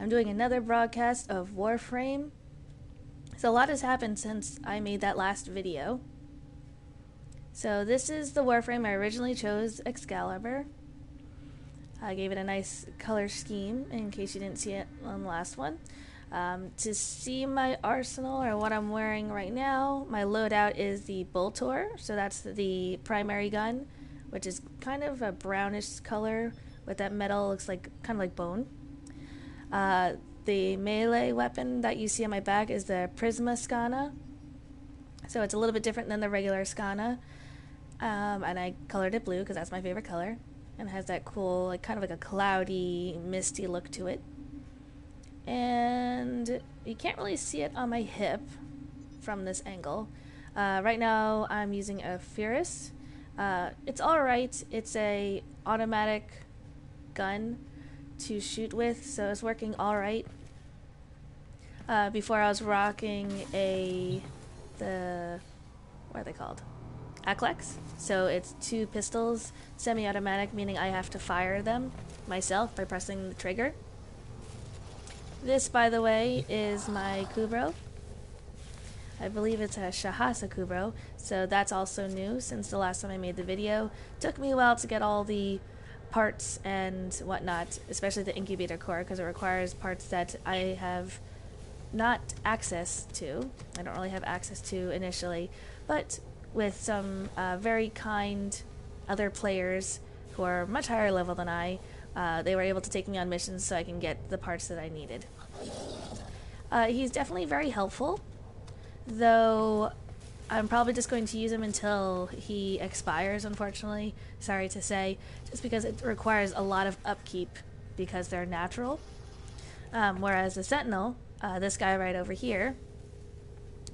I'm doing another broadcast of Warframe. So a lot has happened since I made that last video. So this is the Warframe. I originally chose Excalibur. I gave it a nice color scheme in case you didn't see it on the last one. To see my arsenal, or what I'm wearing right now, my loadout is the Boltor. So that's the primary gun, which is kind of a brownish color with that metal, looks like kind of like bone. The melee weapon that you see on my back is the Prisma Skana. So it's a little bit different than the regular Skana. And I colored it blue because that's my favorite color. And it has that cool, like kind of like a cloudy, misty look to it. And you can't really see it on my hip from this angle. Right now I'm using a Furus. It's alright. It's a automatic gun to shoot with, so it's working alright. Before I was rocking what are they called? Aklex. So it's two pistols, semi-automatic, meaning I have to fire them myself by pressing the trigger. This, by the way, is my Kubro. I believe it's a Shahasa Kubro, so that's also new since the last time I made the video. Took me a while to get all the parts and whatnot, especially the incubator core, because it requires parts that I have not access to. I don't really have access to initially, but with some very kind other players who are much higher level than I, they were able to take me on missions so I can get the parts that I needed. He's definitely very helpful, though I'm probably just going to use him until he expires, unfortunately, sorry to say, just because it requires a lot of upkeep because they're natural. Whereas the Sentinel, this guy right over here,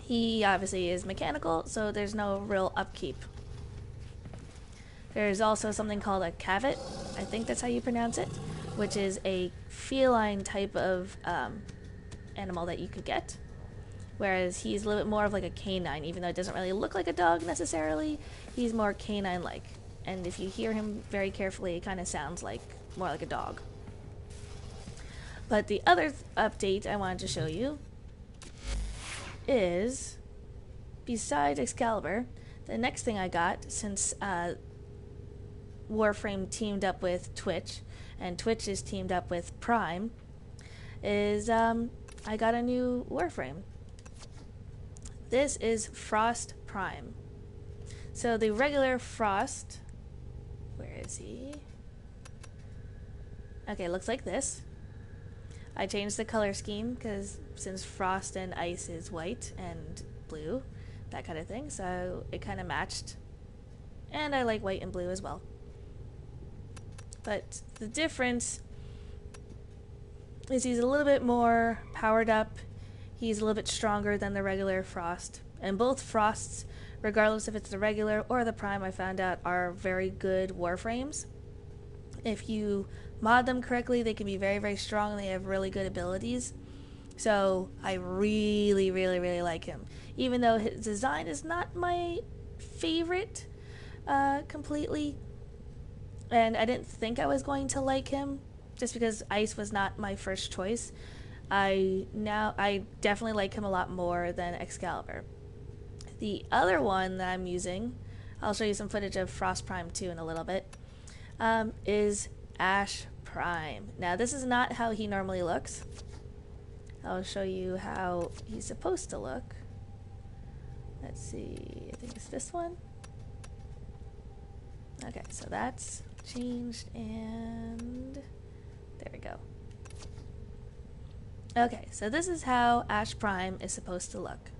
he obviously is mechanical, so there's no real upkeep. There's also something called a Cavet, I think that's how you pronounce it, which is a feline type of animal that you could get. Whereas he's a little bit more of like a canine, even though it doesn't really look like a dog necessarily. He's more canine-like. And if you hear him very carefully, it kind of sounds like more like a dog. But the other update I wanted to show you is, besides Excalibur, the next thing I got, since Warframe teamed up with Twitch, and Twitch is teamed up with Prime, is I got a new Warframe. This is Frost Prime. So the regular Frost, where is he? Okay, looks like this. I changed the color scheme because since Frost and Ice is white and blue, that kind of thing, so it kind of matched. And I like white and blue as well. But the difference is he's a little bit more powered up. He's a little bit stronger than the regular Frost. And both Frosts, regardless if it's the regular or the Prime, I found out are very good Warframes. If you mod them correctly, they can be very, very strong and they have really good abilities. So I really, really, really like him. Even though his design is not my favorite completely. And I didn't think I was going to like him just because Ice was not my first choice. I definitely like him a lot more than Excalibur. The other one that I'm using, I'll show you some footage of Frost Prime 2 in a little bit, is Ash Prime. Now this is not how he normally looks. I'll show you how he's supposed to look. Let's see, I think it's this one. Okay, so that's changed and there we go. Okay, so this is how Ash Prime is supposed to look.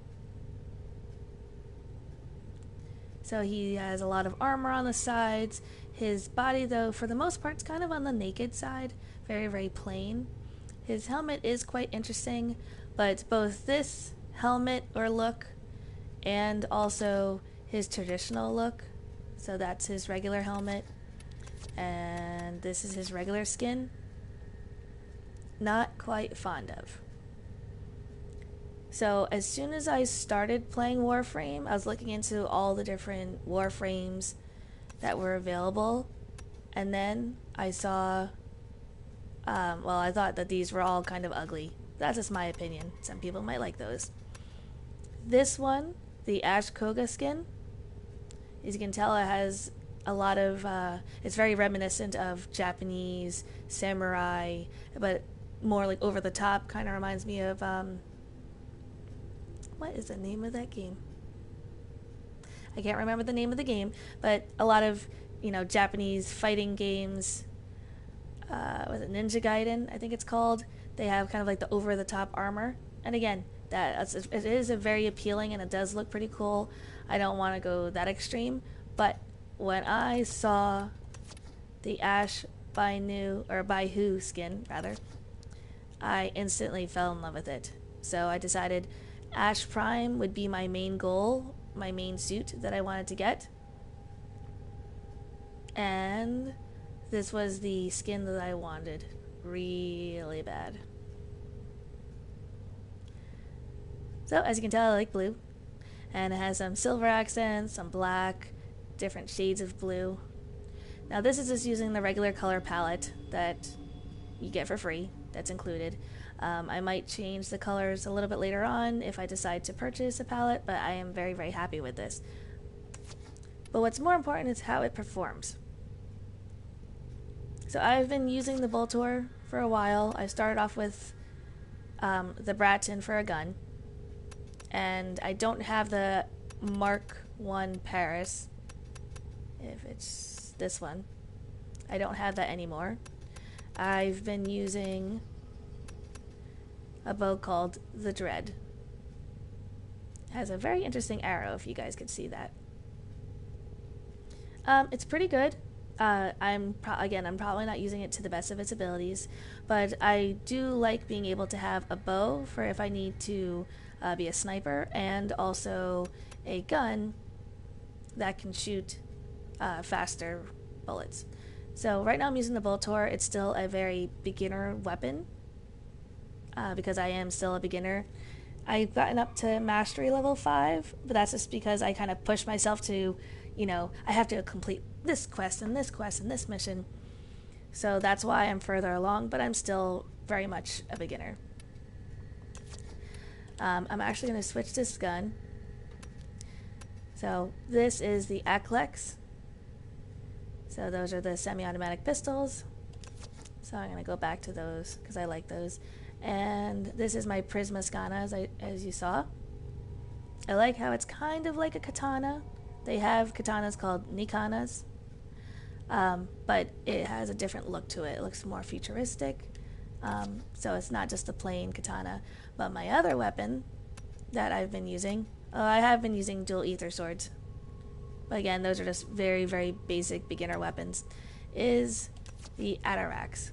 So he has a lot of armor on the sides. His body, though, for the most part, is kind of on the naked side. Very, very plain. His helmet is quite interesting, but both this helmet or look and also his traditional look, so that's his regular helmet, and this is his regular skin, not quite fond of. So as soon as I started playing Warframe, I was looking into all the different Warframes that were available, and then I saw Well, I thought that these were all kind of ugly. That's just my opinion. Some people might like those. This one, the Ash Koga skin, as you can tell, it has a lot of, it's very reminiscent of Japanese samurai, but more like over the top. Kind of reminds me of, what is the name of that game? I can't remember the name of the game, but a lot of, Japanese fighting games, was it Ninja Gaiden, I think it's called. They have kind of like the over-the-top armor. And again, it is a very appealing, and it does look pretty cool. I don't want to go that extreme, but when I saw the Ash Baihu skin, rather, I instantly fell in love with it. So I decided Ash Prime would be my main goal, my main suit that I wanted to get. And this was the skin that I wanted really bad. So as you can tell, I like blue, and it has some silver accents, some black, different shades of blue. Now this is just using the regular color palette that you get for free, that's included. I might change the colors a little bit later on if I decide to purchase a palette, but I am very, very happy with this. But what's more important is how it performs. So I've been using the Voltor for a while. I started off with the Bratton for a gun, and I don't have the Mark I Paris, if it's this one. I don't have that anymore. I've been using a bow called the Dread. It has a very interesting arrow, if you guys could see that. It's pretty good. I'm probably not using it to the best of its abilities, but I do like being able to have a bow for if I need to be a sniper, and also a gun that can shoot faster bullets. So right now I'm using the Voltor. It's still a very beginner weapon because I am still a beginner. I've gotten up to mastery level 5, but that's just because I kind of push myself to, I have to complete this quest and this quest and this mission. So that's why I'm further along, but I'm still very much a beginner. I'm actually going to switch this gun. So this is the Aklex. So those are the semi-automatic pistols. So I'm going to go back to those because I like those. And this is my Prismaskana, as you saw. I like how it's kind of like a katana. They have katanas called nikanas, but it has a different look to it. It looks more futuristic. So it's not just a plain katana. But my other weapon that I've been using, I have been using dual ether swords. But again, those are just very, very basic beginner weapons, is the Atarax.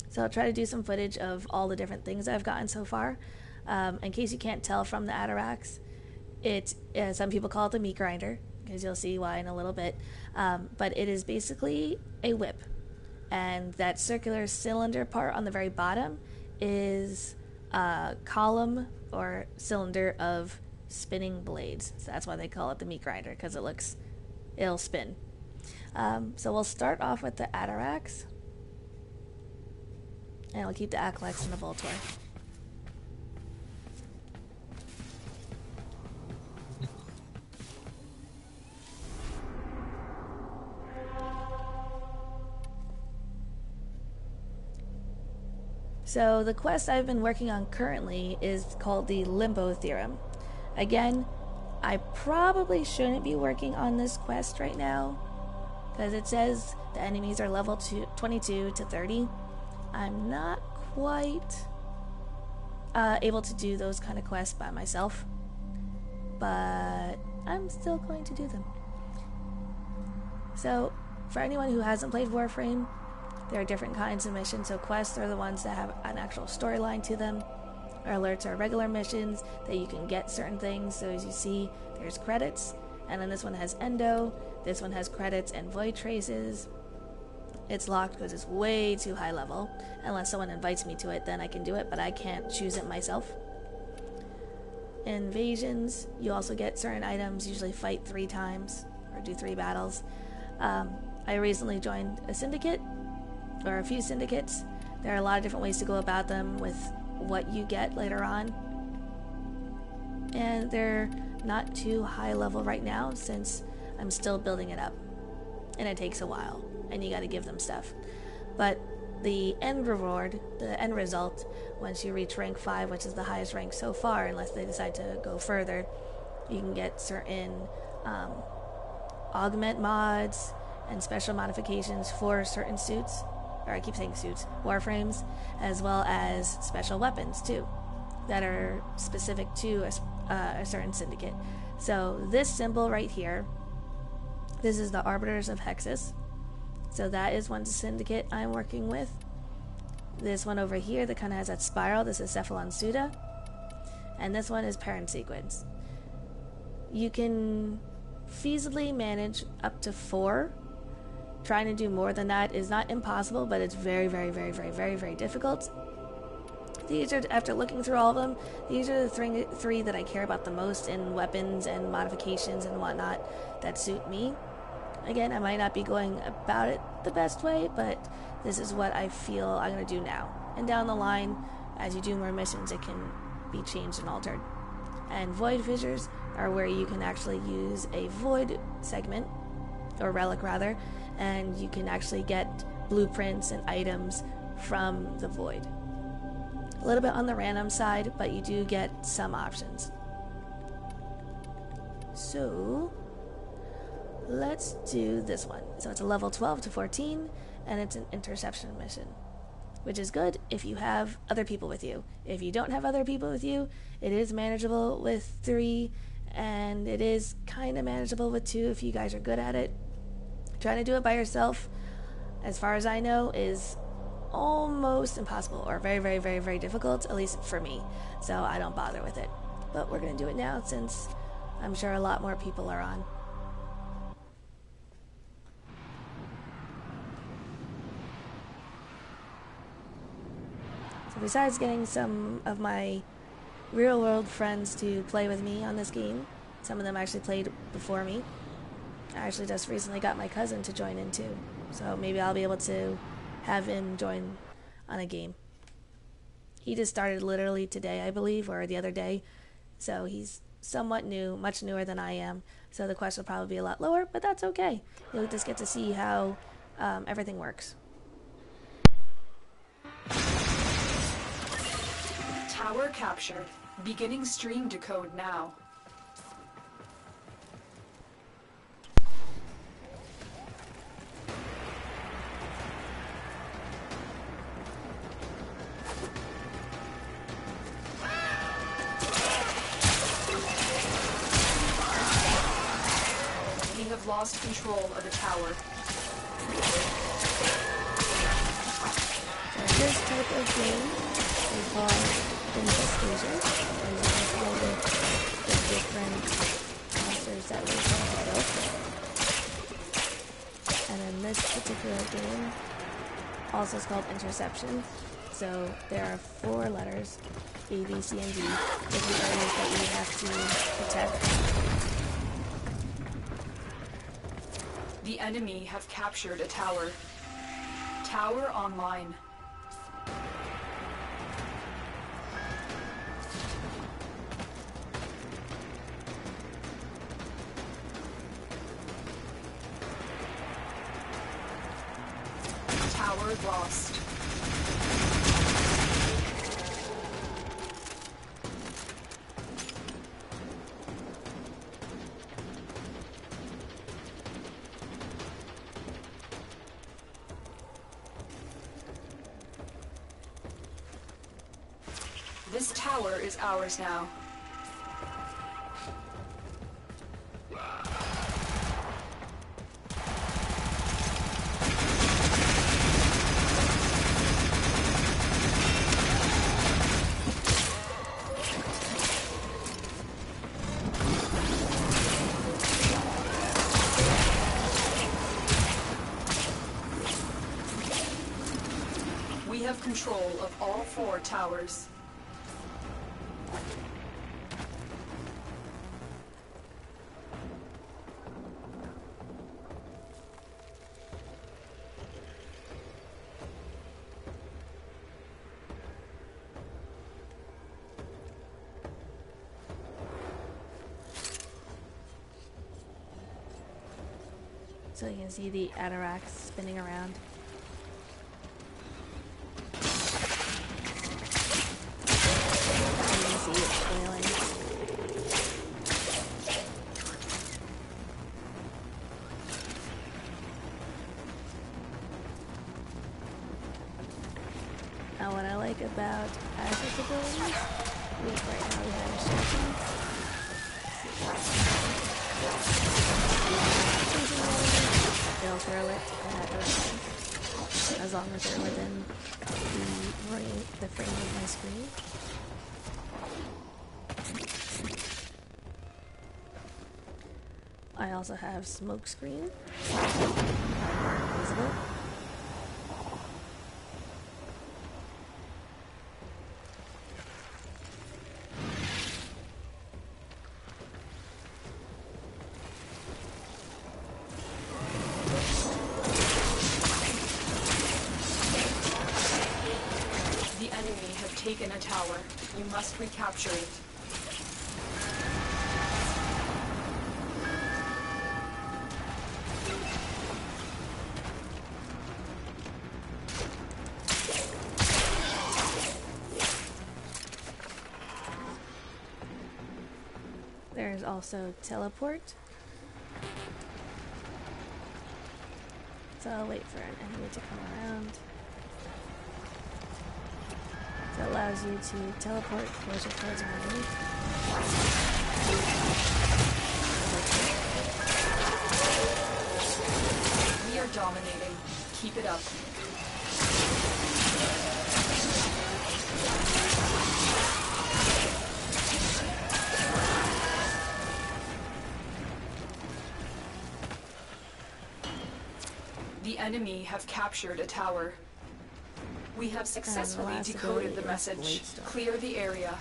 So I'll try to do some footage of all the different things I've gotten so far. In case you can't tell from the Atarax, some people call it the meat grinder, because you'll see why in a little bit. But it is basically a whip. And that circular cylinder part on the very bottom is a column or cylinder of spinning blades. So that's why they call it the meat grinder, because it'll spin. So we'll start off with the Atarax. And we'll keep the Aklex and the Voltor. So the quest I've been working on currently is called the Limbo Theorem. Again, I probably shouldn't be working on this quest right now, because it says the enemies are level 22 to 30. I'm not quite able to do those kind of quests by myself, but I'm still going to do them. So for anyone who hasn't played Warframe, there are different kinds of missions. So quests are the ones that have an actual storyline to them. Our alerts are regular missions that you can get certain things. So as you see, there's credits, and then this one has endo. This one has credits and void traces. It's locked because it's way too high level. Unless someone invites me to it, then I can do it, but I can't choose it myself. Invasions, you also get certain items, usually fight 3 times or do 3 battles. I recently joined a syndicate, or a few syndicates. There are a lot of different ways to go about them with what you get later on. And they're not too high level right now since I'm still building it up. And it takes a while, and you gotta give them stuff. But the end reward, the end result, once you reach rank 5, which is the highest rank so far, unless they decide to go further, you can get certain augment mods and special modifications for certain suits, or I keep saying suits, Warframes, as well as special weapons too, that are specific to a certain syndicate. So this symbol right here, this is the Arbiters of Hexus. So that is one syndicate I'm working with. This one over here that kind of has that spiral, this is Cephalon Suda. And this one is Parent Sequence. You can feasibly manage up to 4. Trying to do more than that is not impossible, but it's very, very, very, very, very, very difficult. These are, after looking through all of them, these are the three that I care about the most in weapons and modifications and whatnot that suit me. Again, I might not be going about it the best way, but this is what I feel I'm going to do now. And down the line, as you do more missions, it can be changed and altered. And void fissures are where you can actually use a void segment, or relic rather, and you can actually get blueprints and items from the void. A little bit on the random side, but you do get some options. So let's do this one. So it's a level 12 to 14, and it's an interception mission, which is good if you have other people with you. If you don't have other people with you, it is manageable with 3, and it is kind of manageable with 2 if you guys are good at it. Trying to do it by yourself, as far as I know, is almost impossible, or very, very, very, very difficult, at least for me. So I don't bother with it. But we're going to do it now since I'm sure a lot more people are on. So besides getting some of my real world friends to play with me on this game, some of them actually played before me. I actually just recently got my cousin to join in too, so maybe I'll be able to have him join on a game. He just started literally today, I believe, or the other day, so he's somewhat new, much newer than I am, so the quest will probably be a lot lower, but that's okay. You'll just get to see how everything works. Tower captured. Beginning stream decode now. We have lost control of the tower. So this type of game is called infestation, as you can play with the different monsters that we're trying to build. And then this particular game also is called interception. So there are 4 letters, A, B, C, and D, different areas that you have to protect. The enemy have captured a tower. Tower online. Tower lost. This tower is ours now. We have control of all 4 towers. So you can see the anoraks spinning around. And you can see it flailing. Now what I like about Azur's abilities, right now we have Shotgun. They'll throw it in that direction, as long as they're within the frame of my screen. I also have smoke screen, invisible. Taken a tower. You must recapture it. There's also teleport. So I'll wait for an enemy to come around. It allows you to teleport closer towards an enemy. We are dominating. Keep it up. The enemy have captured a tower. We have successfully decoded the message. Clear the area.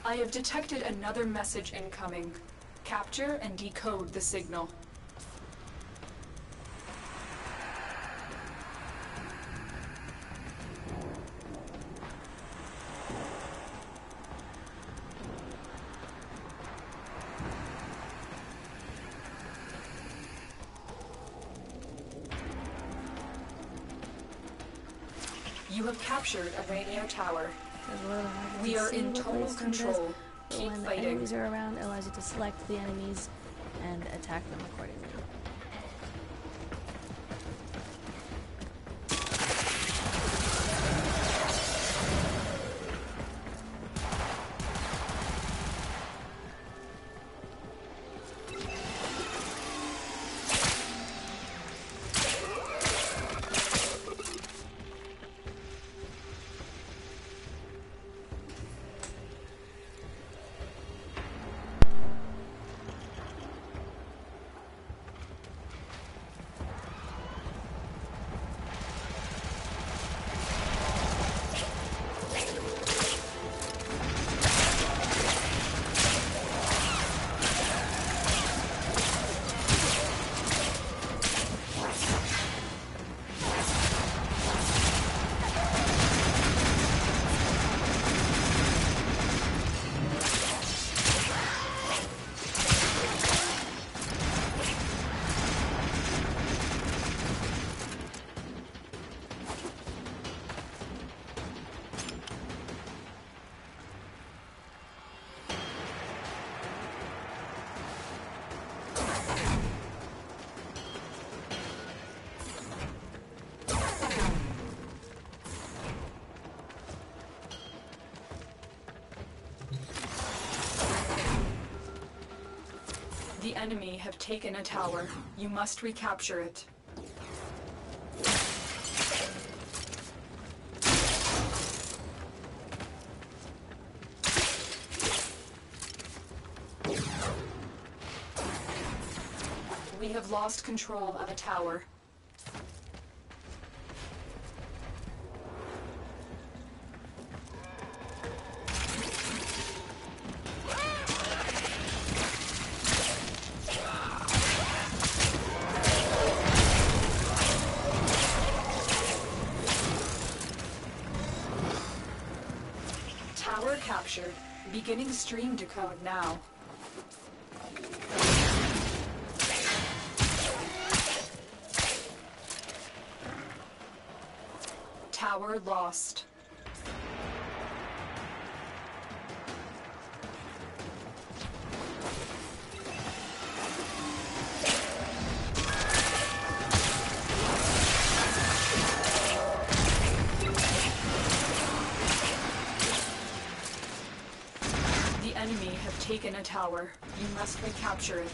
I have detected another message incoming. Capture and decode the signal. You have captured a radio tower. We are in total control. Keep when fighting. Enemies are around, it allows you to select the enemies and attack them accordingly. The enemy have taken a tower. You must recapture it. We have lost control of a tower. Beginning stream decode now. Tower lost. The enemy have taken a tower. You must recapture it.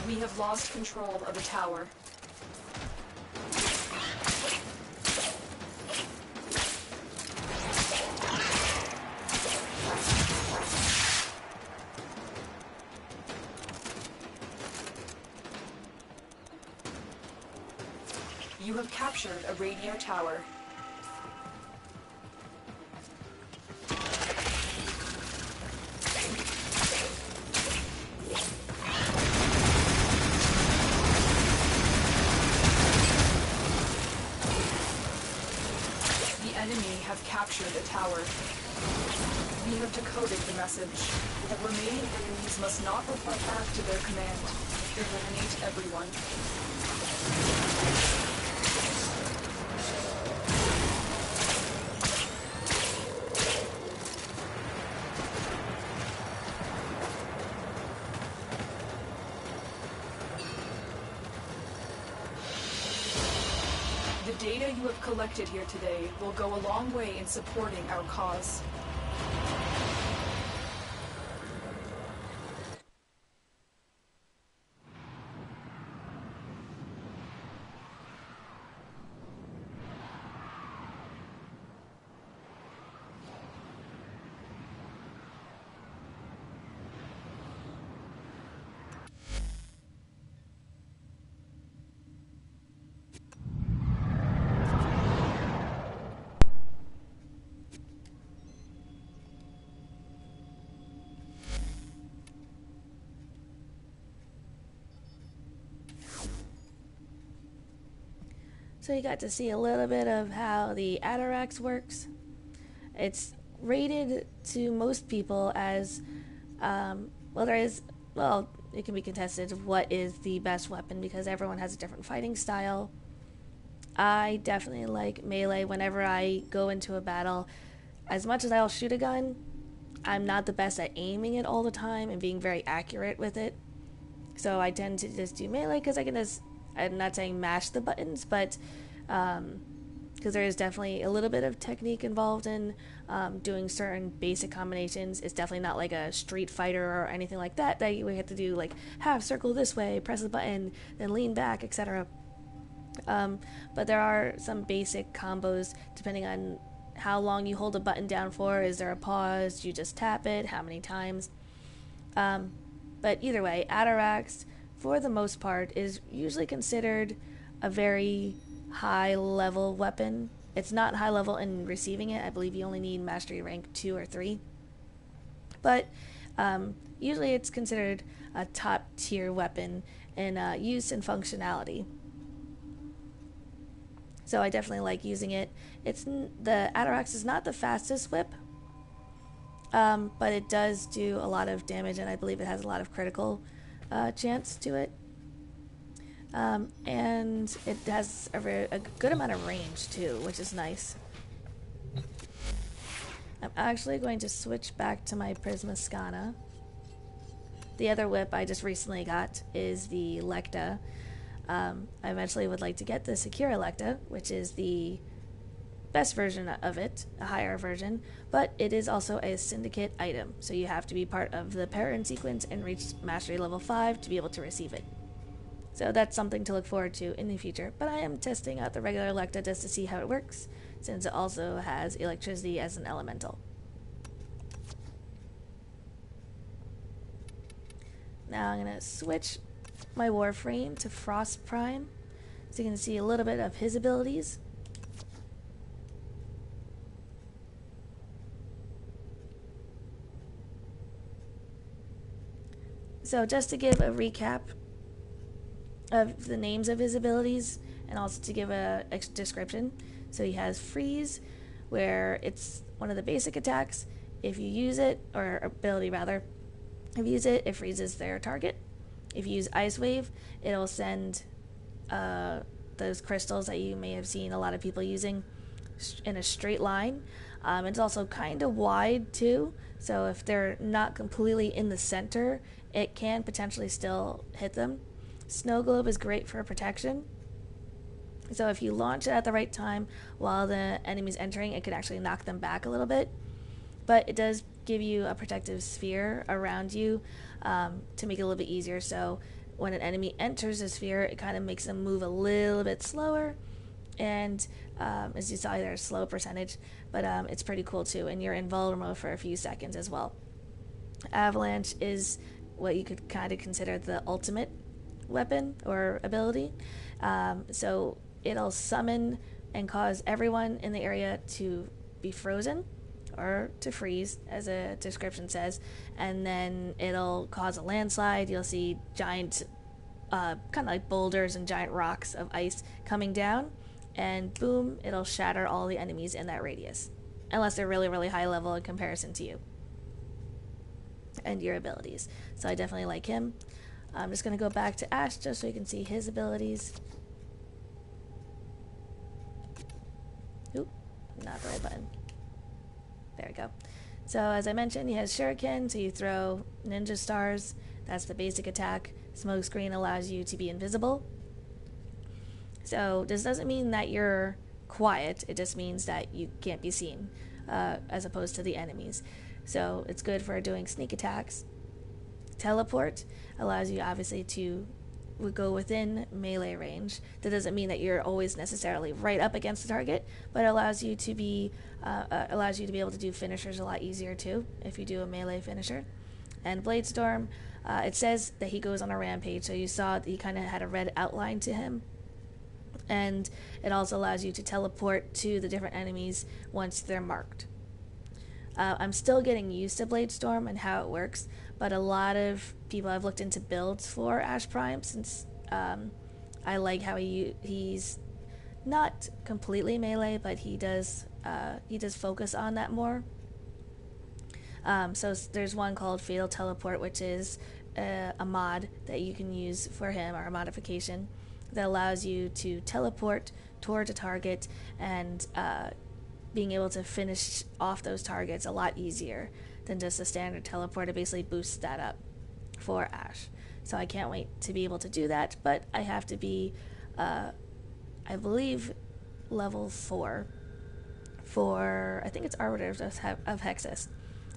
We have lost control of the tower. You have captured a radio tower. The enemy have captured a tower. We have decoded the message. The remaining enemies must not report back to their command. Eliminate everyone. The data you have collected here today will go a long way in supporting our cause. So you got to see a little bit of how the Atarax works. It's rated to most people as, it can be contested of what is the best weapon because everyone has a different fighting style. I definitely like melee whenever I go into a battle. As much as I'll shoot a gun, I'm not the best at aiming it all the time and being very accurate with it. So I tend to just do melee because I can just, I'm not saying mash the buttons, but because there is definitely a little bit of technique involved in doing certain basic combinations. It's definitely not like a Street Fighter or anything like that that you have to do like half circle this way, press the button, then lean back, etc. But there are some basic combos depending on how long you hold a button down for. Is there a pause? Do you just tap it? How many times? But either way, Atarax, for the most part, is usually considered a very high-level weapon. It's not high-level in receiving it. I believe you only need Mastery Rank 2 or 3. But usually it's considered a top-tier weapon in use and functionality. So I definitely like using it. The Atarax is not the fastest whip, but it does do a lot of damage, and I believe it has a lot of critical chance to it. And it has a good amount of range too, which is nice. I'm actually going to switch back to my Prismascana. The other whip I just recently got is the Lecta. I eventually would like to get the Secure Lecta, which is the best version of it, a higher version, but it is also a syndicate item, so you have to be part of the parent sequence and reach Mastery level 5 to be able to receive it. So that's something to look forward to in the future, but I am testing out the regular Lecta just to see how it works, since it also has electricity as an elemental. Now I'm going to switch my Warframe to Frost Prime, So you can see a little bit of his abilities. So just to give a recap of the names of his abilities, and also to give a description. So he has Freeze, where it's one of the basic attacks. If you use it, or ability rather, if you use it, it freezes their target. If you use Ice Wave, it'll send those crystals that you may have seen a lot of people using in a straight line. It's also kind of wide too, so if they're not completely in the center, it can potentially still hit them. Snow Globe is great for protection. So if you launch it at the right time while the enemy's entering, it could actually knock them back a little bit. But it does give you a protective sphere around you to make it a little bit easier. So when an enemy enters the sphere, it kind of makes them move a little bit slower. And as you saw, there's a slow percentage, but it's pretty cool too. And you're invulnerable for a few seconds as well. Avalanche is what you could kind of consider the ultimate weapon or ability. So it'll summon and cause everyone in the area to be frozen or to freeze, as a description says, and then it'll cause a landslide. You'll see giant kind of like boulders and giant rocks of ice coming down, and boom, it'll shatter all the enemies in that radius, unless they're really, really high level in comparison to you and your abilities. So I definitely like him. I'm just going to go back to Ash just so you can see his abilities. Oop, not the right button. There we go. So as I mentioned, he has Shuriken, so you throw ninja stars. That's the basic attack. Smokescreen allows you to be invisible. So this doesn't mean that you're quiet, it just means that you can't be seen, as opposed to the enemies. So it's good for doing sneak attacks. Teleport allows you obviously to go within melee range. That doesn't mean that you're always necessarily right up against the target, but it allows you to be able to do finishers a lot easier too if you do a melee finisher. And Bladestorm, it says that he goes on a rampage, so you saw that he kind of had a red outline to him. And it also allows you to teleport to the different enemies once they're marked. I'm still getting used to Bladestorm and how it works, but a lot of people have looked into builds for Ash Prime, since I like how he's not completely melee, but he does focus on that more. So there's one called Fatal Teleport, which is a mod that you can use for him, or a modification that allows you to teleport towards a target and being able to finish off those targets a lot easier than just a standard teleport. It basically boosts that up for Ash. So I can't wait to be able to do that, but I have to be, I believe, level 4 for, I think it's Arbiters of Hexus.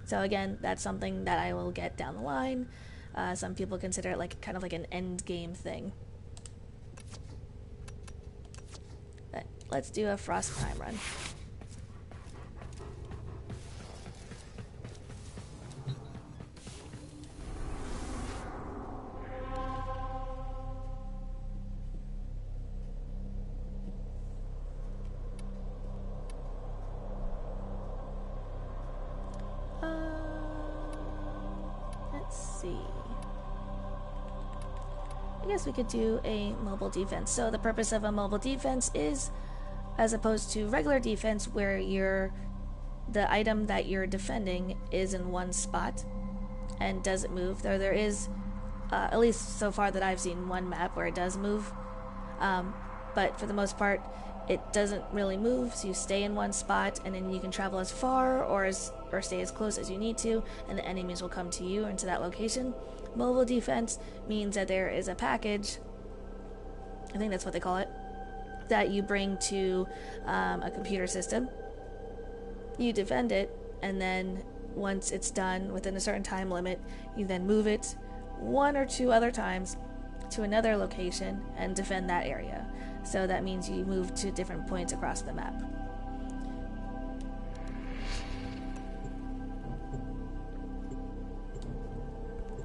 So again, that's something that I will get down the line. Some people consider it like kind of like an end game thing. But let's do a Frost Prime run. Let's see. I guess we could do a mobile defense. So the purpose of a mobile defense is, as opposed to regular defense where the item that you're defending is in one spot and doesn't move, though there is, at least so far that I've seen, one map where it does move. But for the most part, it doesn't really move, so you stay in one spot, and then you can travel as far or stay as close as you need to, and the enemies will come to you into that location. Mobile defense means that there is a package, I think that's what they call it, that you bring to a computer system. You defend it, and then once it's done within a certain time limit, you then move it 1 or 2 other times to another location and defend that area. So that means you move to different points across the map.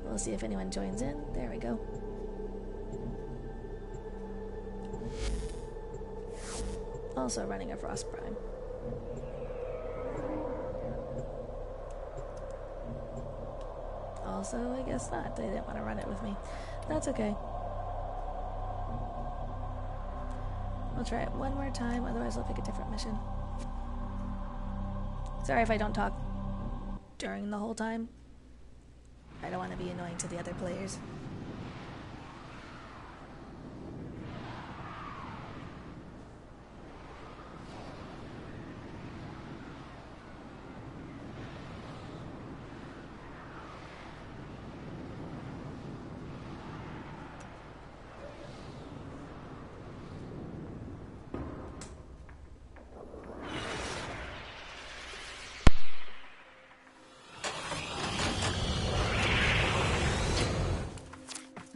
We'll see if anyone joins in. There we go. Also running a Frost Prime. Also, I guess not. They didn't want to run it with me. That's okay. We'll try it one more time, otherwise I'll pick a different mission. Sorry if I don't talk during the whole time. I don't want to be annoying to the other players.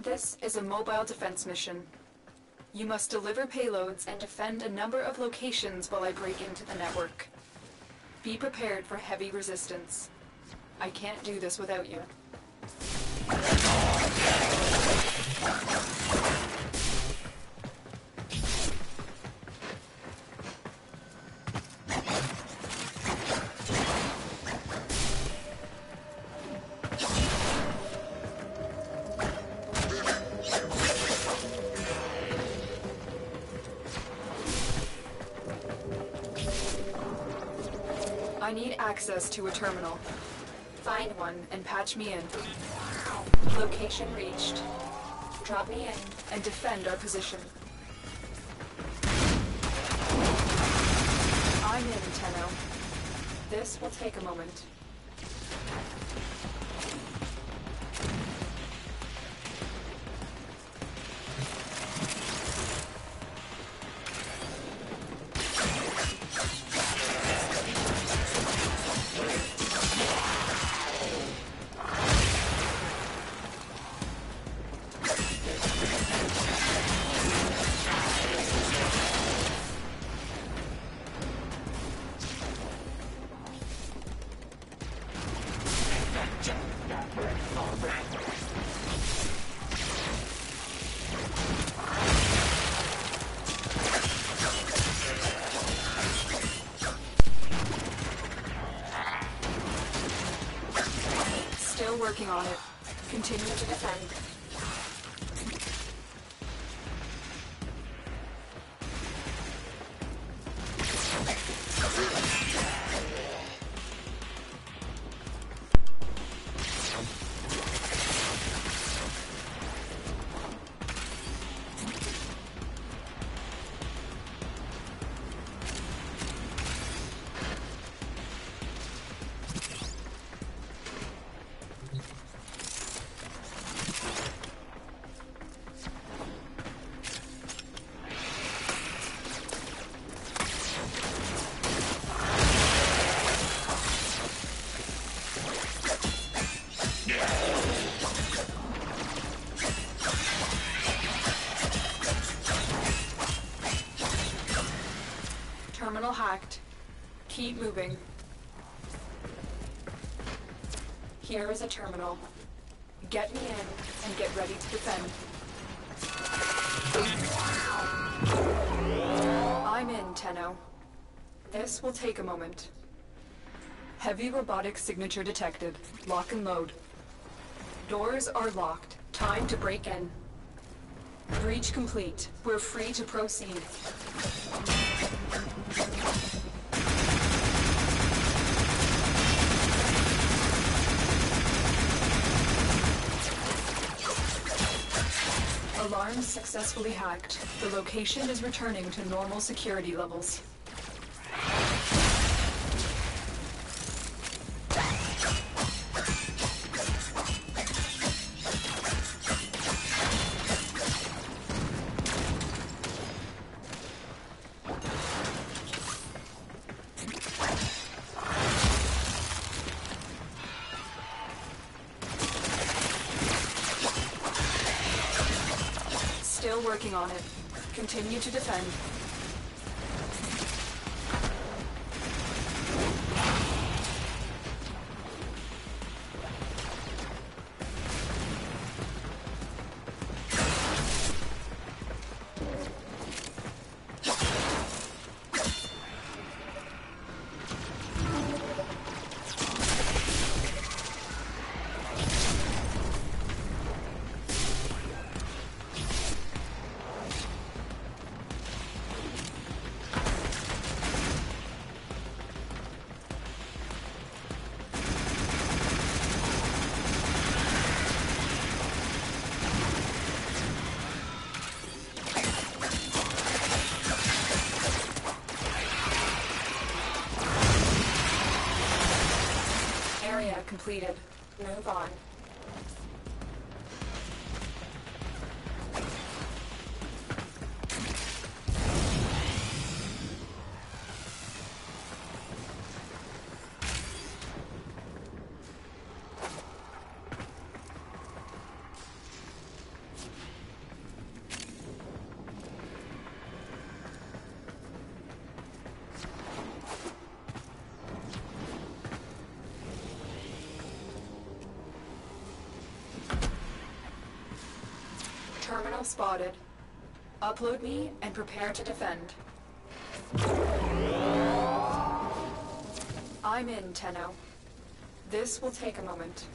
This is a mobile defense mission. You must deliver payloads and defend a number of locations while I break into the network. Be prepared for heavy resistance. I can't do this without you. I need access to a terminal. Find one and patch me in. Location reached. Drop me in and defend our position. I'm in, Tenno. This will take a moment. Still working on it. Continue to defend. Terminal hacked. Keep moving. Here is a terminal. Get me in and get ready to defend. I'm in, Tenno. This will take a moment. Heavy robotic signature detected. Lock and load. Doors are locked. Time to break in. Breach complete. We're free to proceed. Alarms successfully hacked. The location is returning to normal security levels. Still working on it. Continue to defend. completed. Move on. Terminal spotted. Upload me and prepare to defend. I'm in, Tenno. This will take a moment.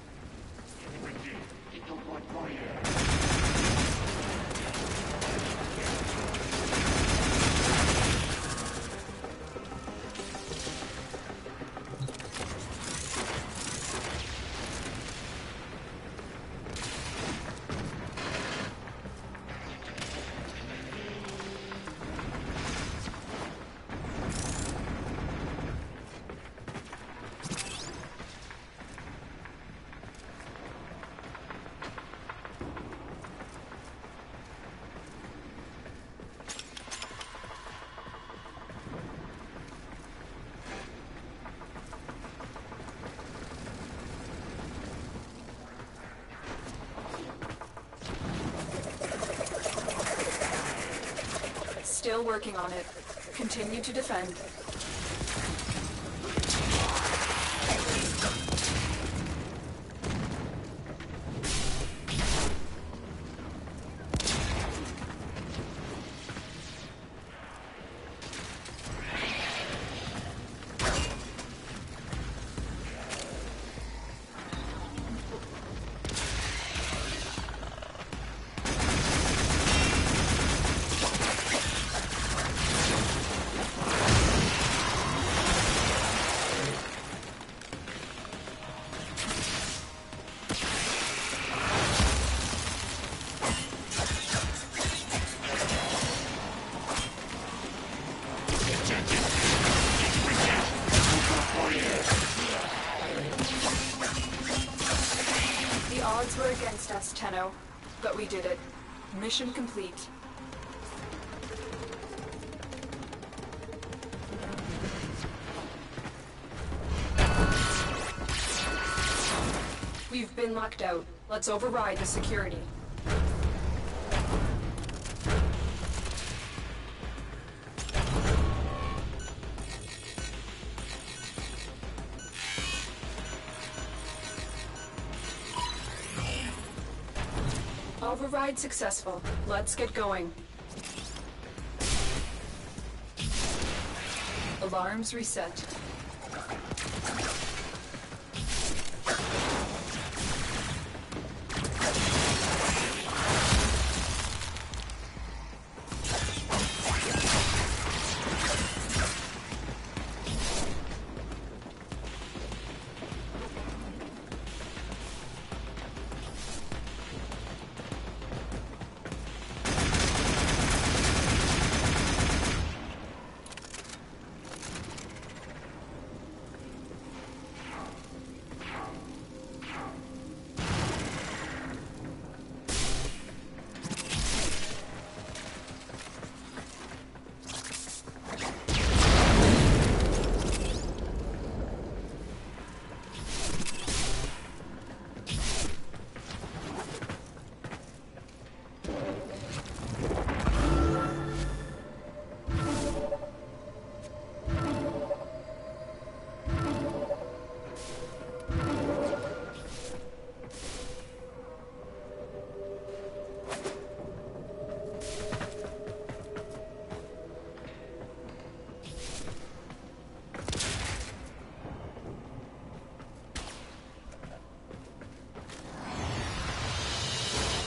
Still working on it. Continue to defend. Odds were against us, Tenno, but we did it. Mission complete. We've been locked out. Let's override the security. Override successful. Let's get going. Alarms reset.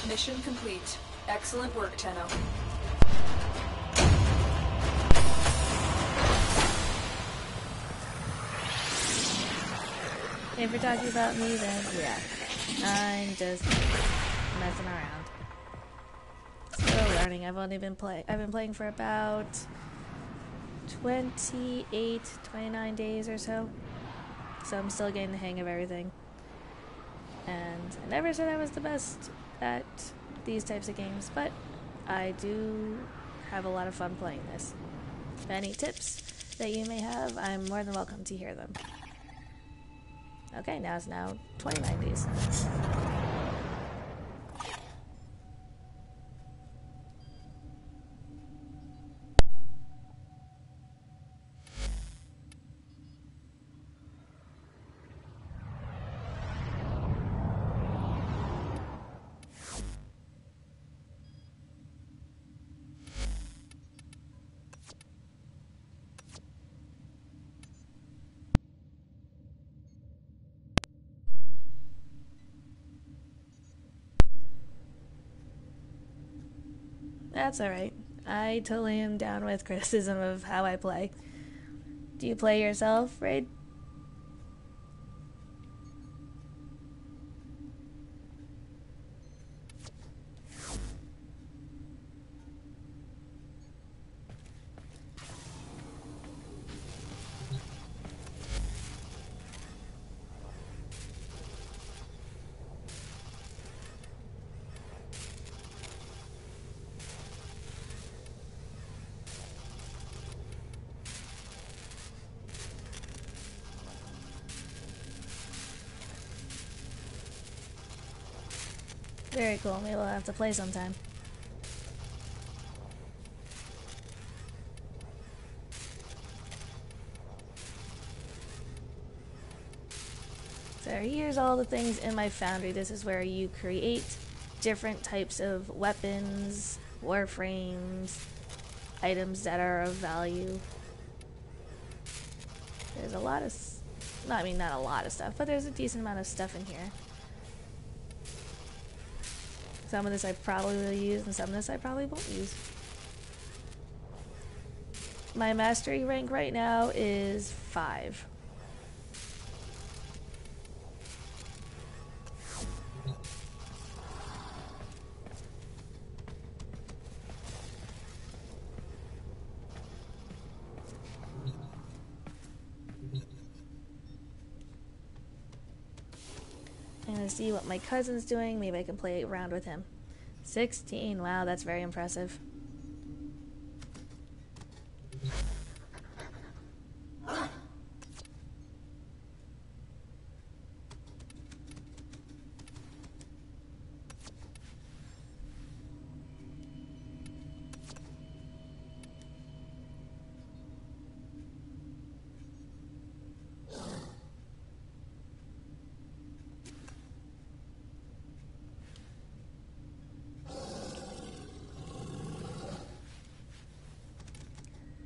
Mission complete. Excellent work, Tenno. If you're talking about me, then yeah. I'm just messing around. Still learning. I've been playing for about 29 days or so. So I'm still getting the hang of everything. And I never said I was the best at these types of games, but I do have a lot of fun playing this. Any tips that you may have, I'm more than welcome to hear them. Okay, now it's 2090s. That's alright. I totally am down with criticism of how I play. Do you play yourself, Raid? Very cool. Maybe we'll have to play sometime. So here's all the things in my foundry. This is where you create different types of weapons, warframes, items that are of value. There's a lot of... not a lot of stuff, but there's a decent amount of stuff in here. Some of this I probably will use, and some of this I probably won't use. My mastery rank right now is 5. I'm gonna see what my cousin's doing. Maybe I can play around with him. 16. Wow, that's very impressive.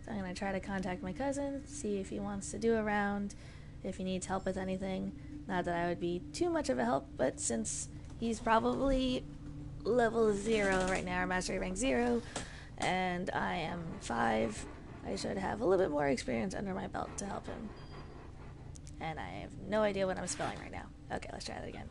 I'm going to try to contact my cousin, see if he wants to do a round, if he needs help with anything. Not that I would be too much of a help, but since he's probably level 0 right now, or mastery rank 0, and I am 5, I should have a little bit more experience under my belt to help him. And I have no idea what I'm spelling right now. Okay, let's try that again.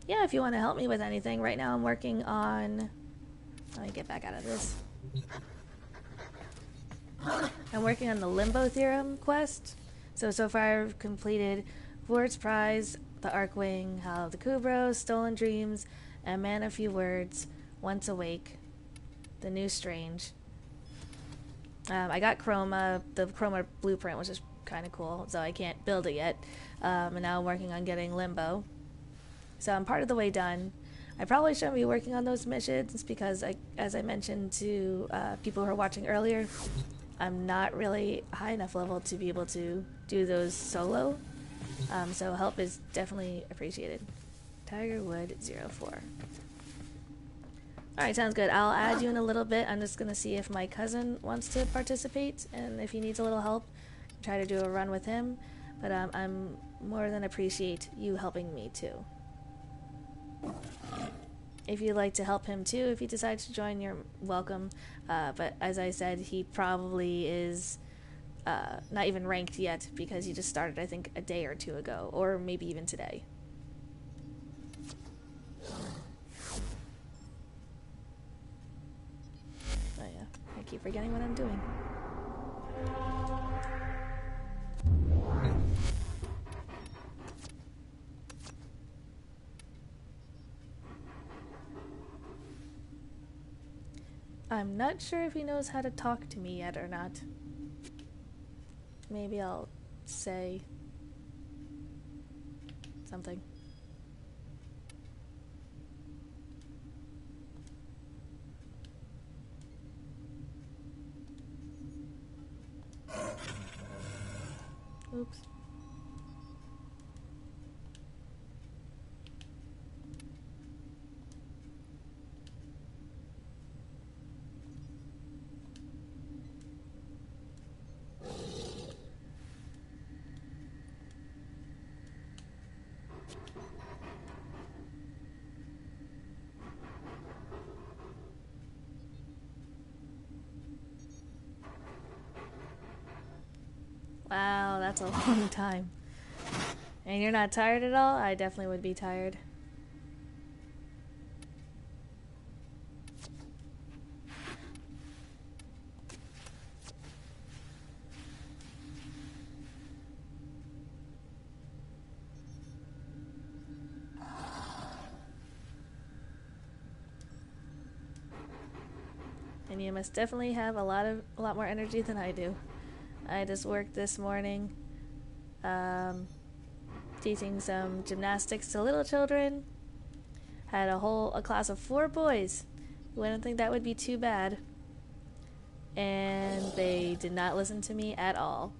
Yeah, if you want to help me with anything. Right now I'm working on... Let me get back out of this. I'm working on the Limbo Theorem quest. So far I've completed Vord's Prize, the Arcwing, Hall of the Kubros, Stolen Dreams, and Man of Few Words, Once Awake, The New Strange. I got Chroma. The Chroma blueprint was just kind of cool, so I can't build it yet. And now I'm working on getting Limbo. So I'm part of the way done. I probably shouldn't be working on those missions because, as I mentioned to people who are watching earlier, I'm not really high enough level to be able to do those solo. So help is definitely appreciated. Tigerwood04. Alright, sounds good. I'll add you in a little bit. I'm just going to see if my cousin wants to participate, and if he needs a little help, try to do a run with him. But I'm more than appreciate you helping me too. If you'd like to help him too, if he decides to join, you're welcome. But as I said, he probably is not even ranked yet because he just started, I think, a day or two ago, or maybe even today. Oh yeah, I keep forgetting what I'm doing. I'm not sure if he knows how to talk to me yet or not. Maybe I'll say something. Oops. Wow, that's a long time. And you're not tired at all? I definitely would be tired. And you must definitely have a lot more energy than I do. I just worked this morning, teaching some gymnastics to little children. Had a class of 4 boys. You wouldn't think that would be too bad. And they did not listen to me at all.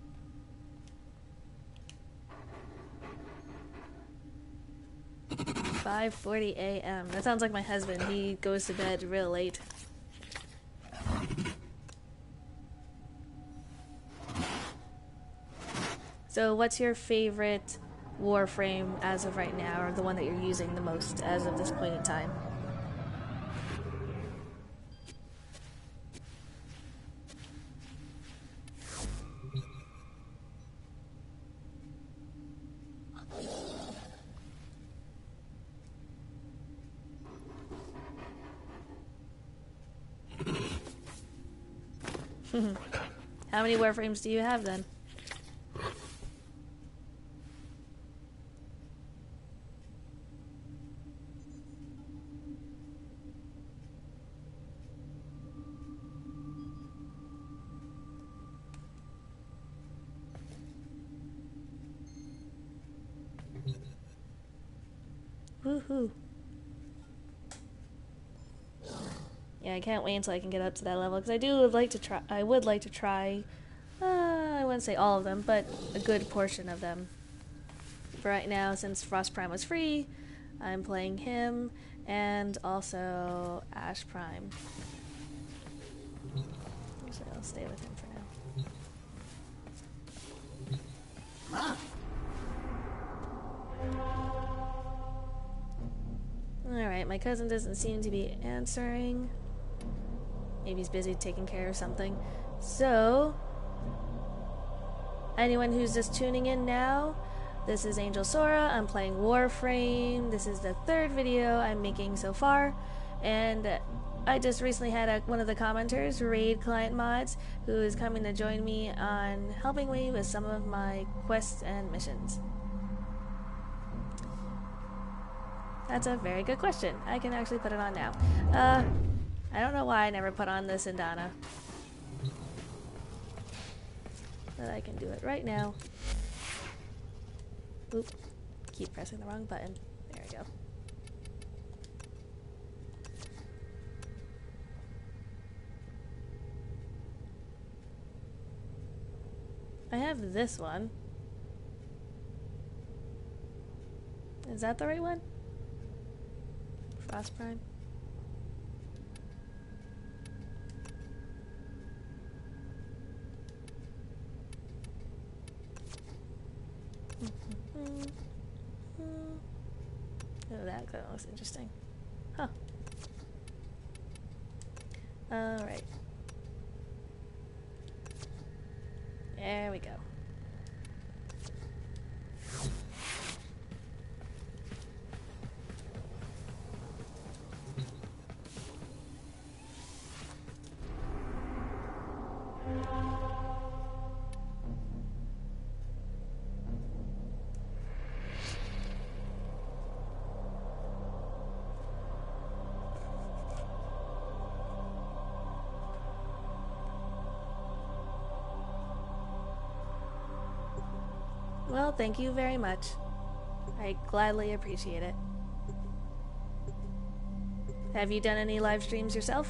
"5:40 a.m. That sounds like my husband. He goes to bed real late. So what's your favorite Warframe as of right now, or the one that you're using the most as of this point in time? How many Warframes do you have then? Woohoo. Yeah, I can't wait until I can get up to that level, because I would like to try, I wouldn't say all of them, but a good portion of them. For right now, since Frost Prime was free, I'm playing him, and also Ash Prime. Actually, I'll stay with him for now. Alright, my cousin doesn't seem to be answering. Maybe he's busy taking care of something. So, anyone who's just tuning in now, this is Angel Sora. I'm playing Warframe. This is the 3rd video I'm making so far. And I just recently had one of the commenters, RaidClientModz, who is coming to join me on helping me with some of my quests and missions. That's a very good question. I can actually put it on now. I don't know why I never put on this Indana. that I can do it right now. Oop. Keep pressing the wrong button. There we go. I have this one. Is that the right one? Frost Prime? Oh, that looks interesting. Huh. Alright. There we go. Well, thank you very much. I gladly appreciate it. Have you done any live streams yourself?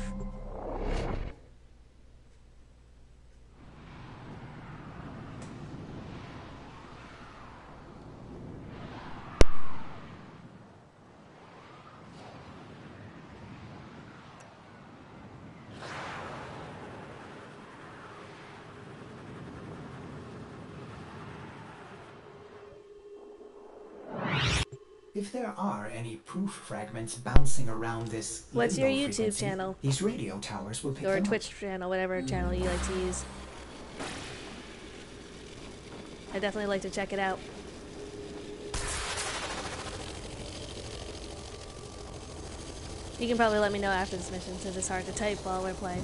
If there are any proof fragments bouncing around this What's your limbo YouTube frequency, channel? these radio towers will pick Or them Twitch up. channel, whatever channel you like to use. I definitely like to check it out. You can probably let me know after this mission since it's hard to type while we're playing.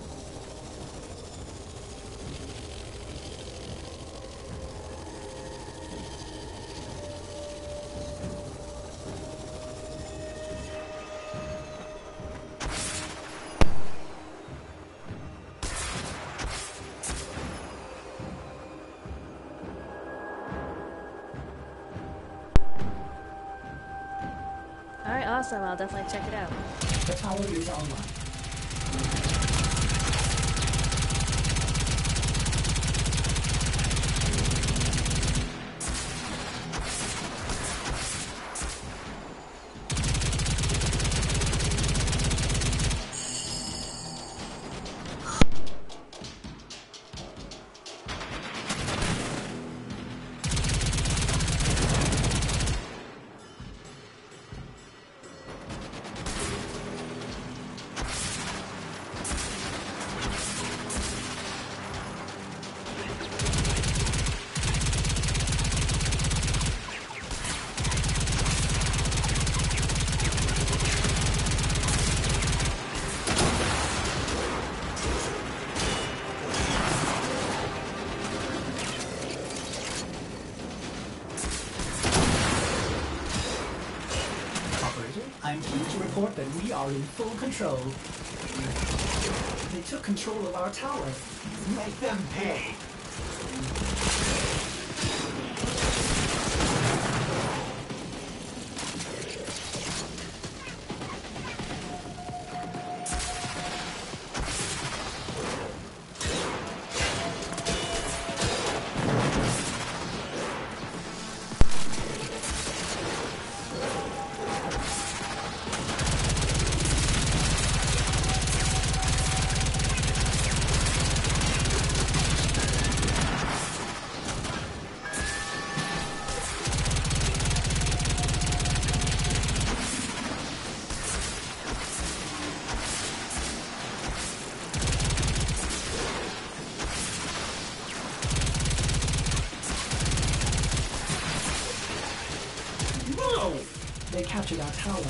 Alright, awesome. I'll definitely check it out. The tower is online. I'm pleased to report that we are in full control. They took control of our tower. Make them pay. They captured our tower.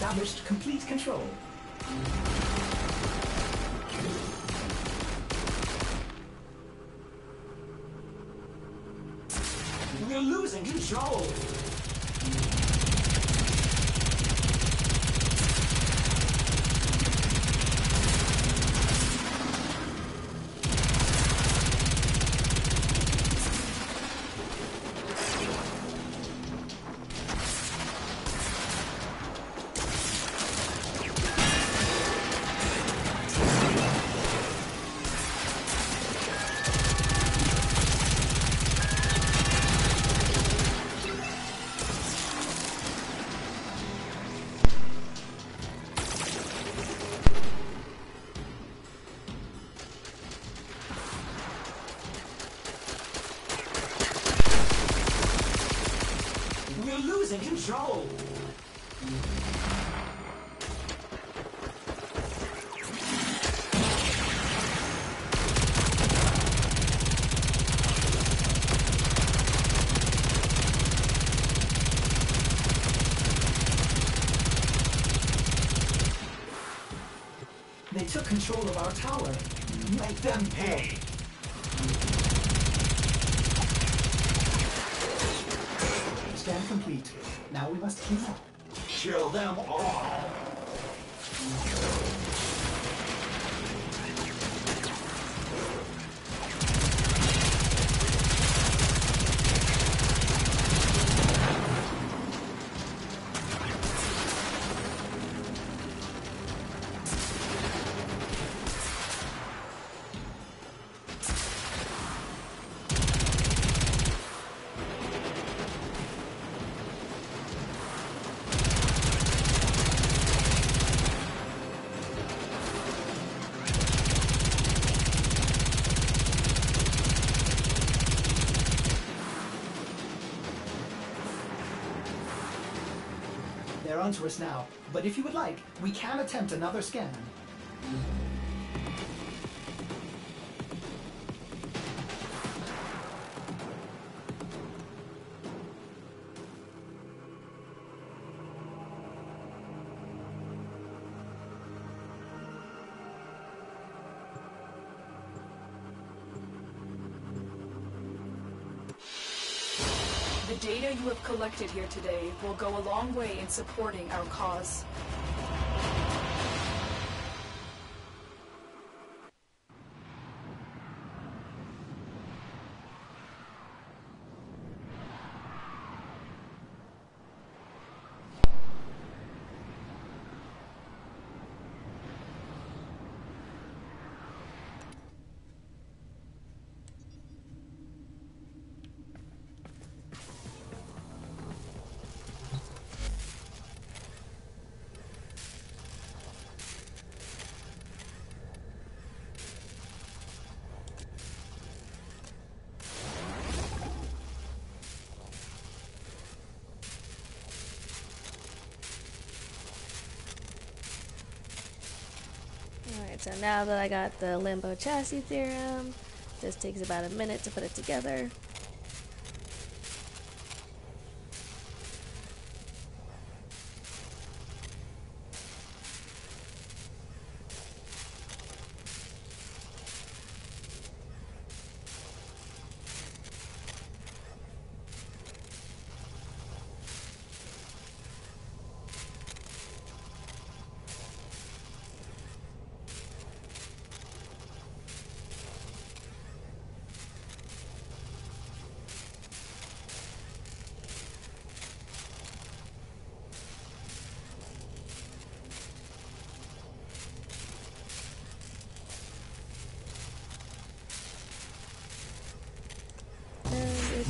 established complete control. We're losing control! Losing control! They took control of our tower. Make them pay! Scan complete. Now we must kill them. Kill them all! They're onto us now, but if you would like, we can attempt another scan. The data you have collected here today will go a long way in supporting our cause. Alright, so now that I got the limbo chassis theorem, this takes about a minute to put it together.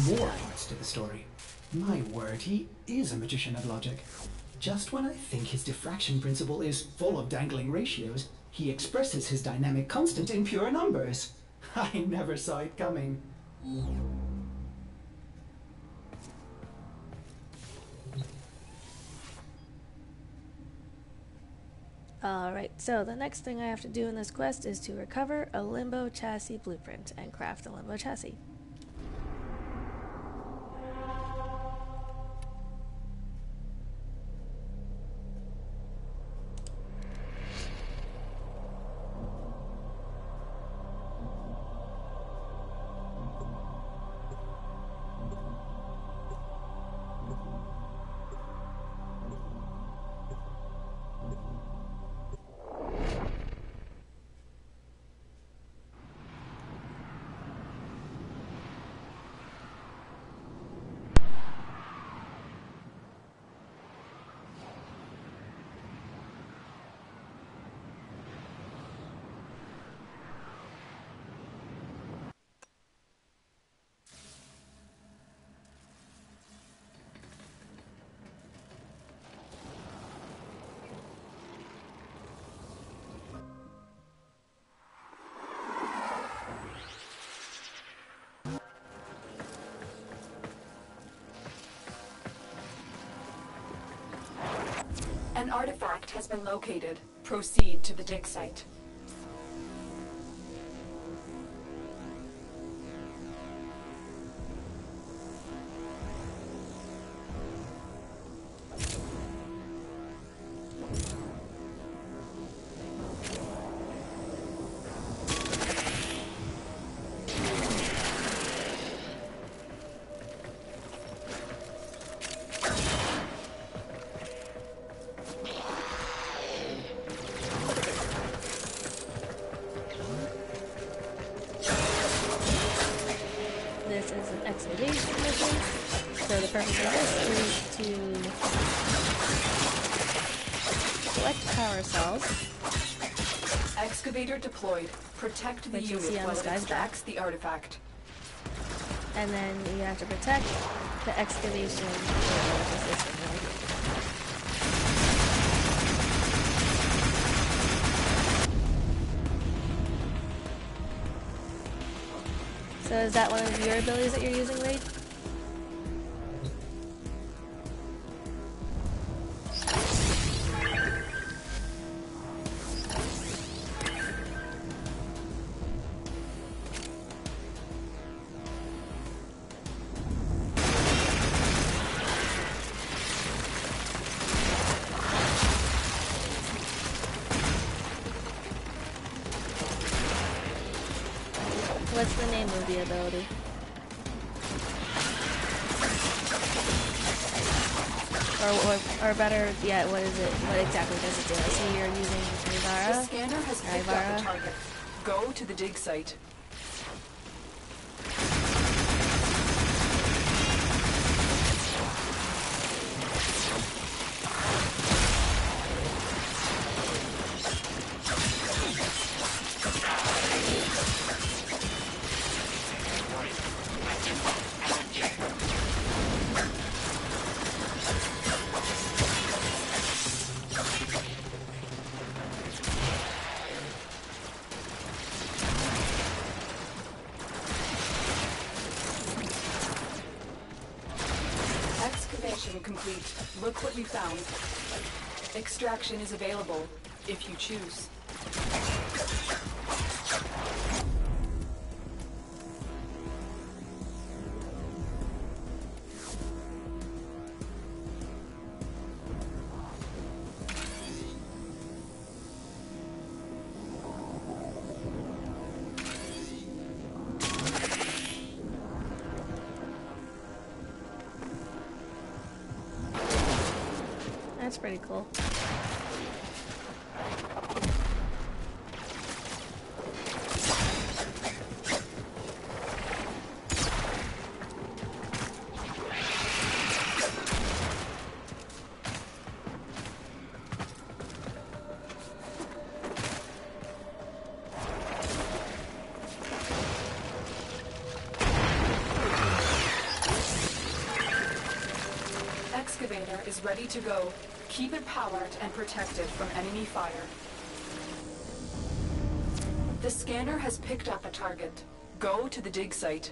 More parts to the story. My word, he is a magician of logic. Just when I think his diffraction principle is full of dangling ratios, he expresses his dynamic constant in pure numbers. I never saw it coming. Alright, so the next thing I have to do in this quest is to recover a limbo chassis blueprint and craft a limbo chassis. An artifact has been located. Proceed to the dig site. This is an excavation mission. So the purpose of this is to collect power cells. Excavator deployed. Protect the Which you unit see on while this it guy's extracts the artifact. And then you have to protect the excavation. So is that one of your abilities that you're using, Raid? What's the name of the ability? Or better yet, what is it? What exactly does it do? I see you're using Ivara. The scanner has picked up the target. Go to the dig site. Excavation complete. Look what we found. Extraction is available, if you choose. That's pretty cool. Excavator is ready to go. Keep it powered and protected from enemy fire. The scanner has picked up a target. Go to the dig site.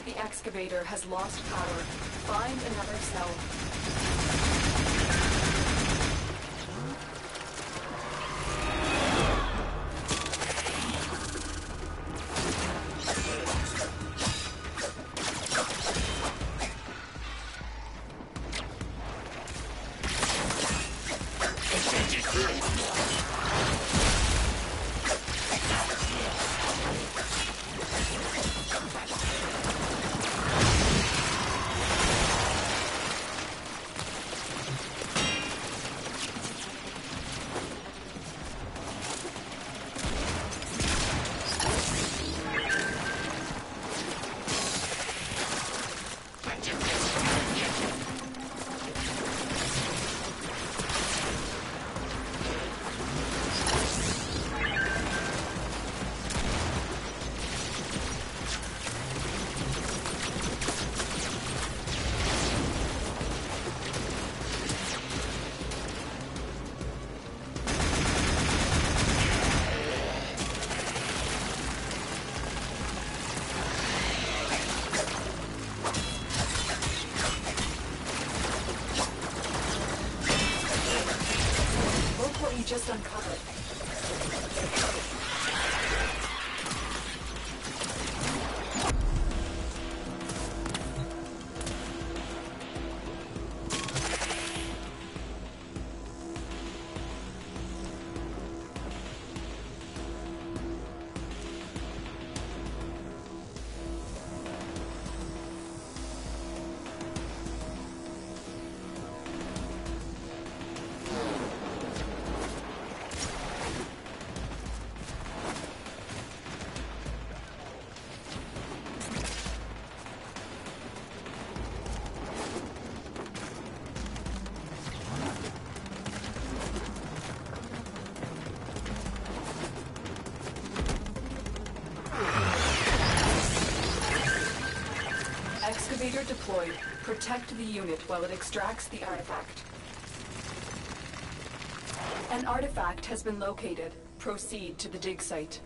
The excavator has lost power. Find another cell. must uncover it. Excavator deployed. Protect the unit while it extracts the artifact. An artifact has been located. Proceed to the dig site.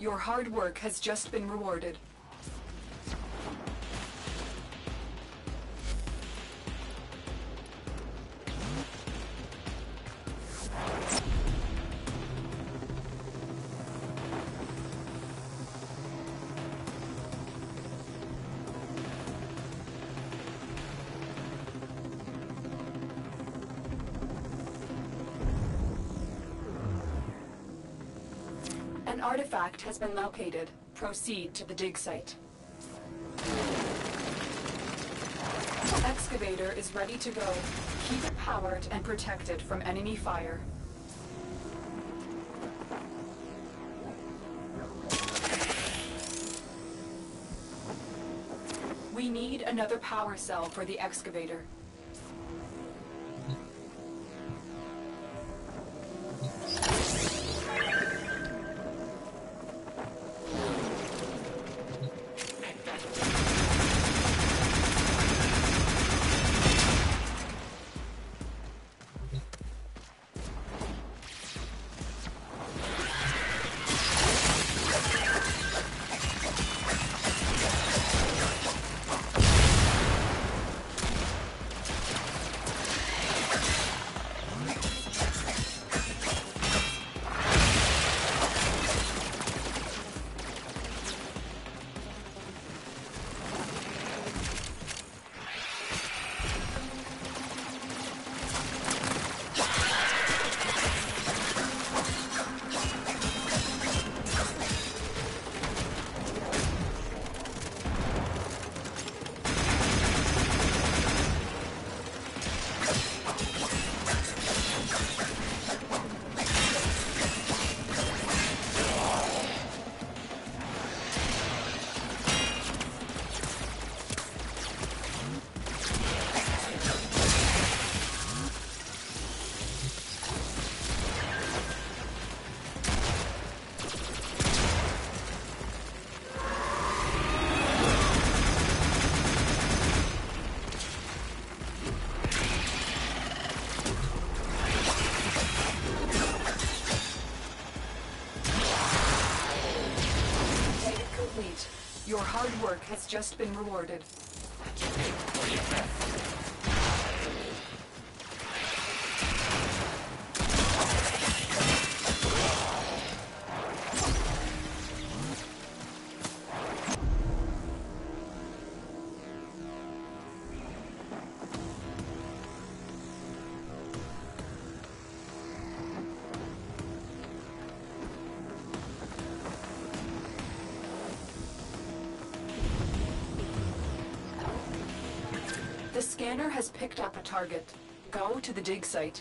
Your hard work has just been rewarded. An artifact has been located. Proceed to the dig site. Excavator is ready to go. Keep it powered and protected from enemy fire. We need another power cell for the excavator. hard work has just been rewarded. The scanner has picked up a target. Go to the dig site.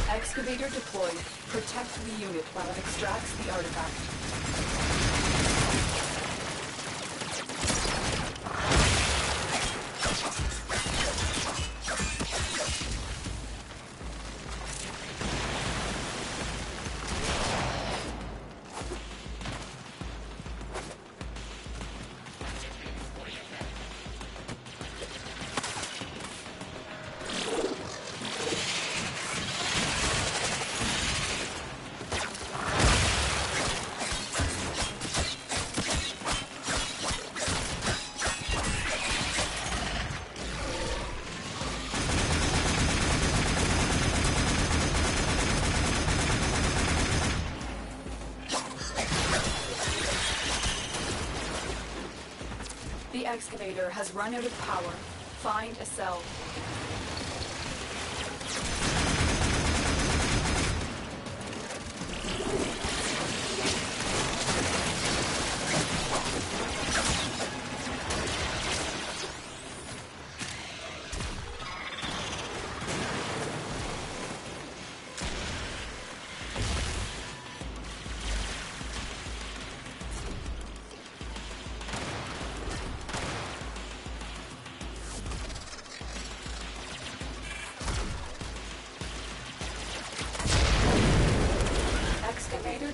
Excavator deployed. Protect the unit while it extracts the artifact. The excavator has run out of power. Find a cell.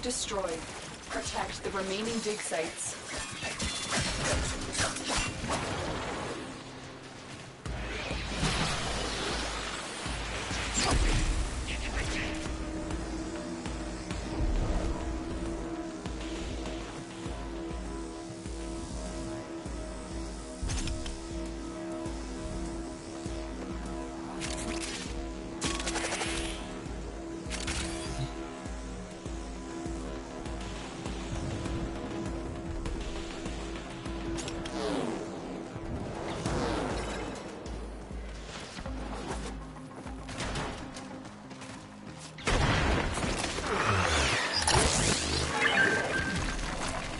Destroyed. Protect the remaining dig sites.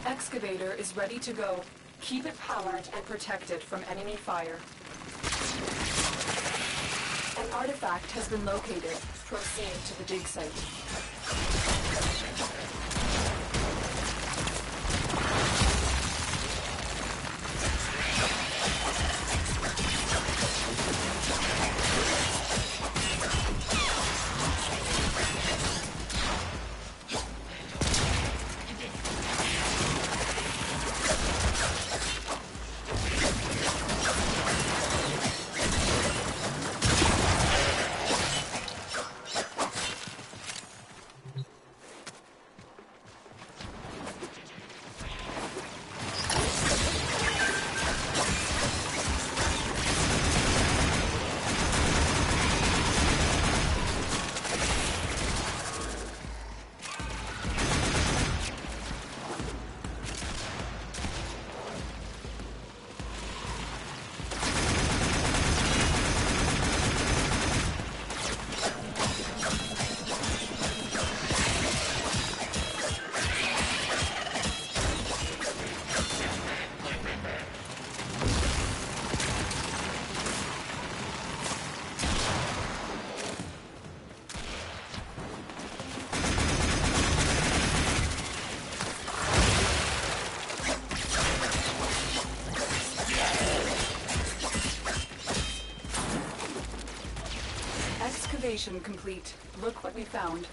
Excavator is ready to go. Keep it powered and protected from enemy fire. An artifact has been located. Proceed to the dig site. Excavation complete. Look what we found.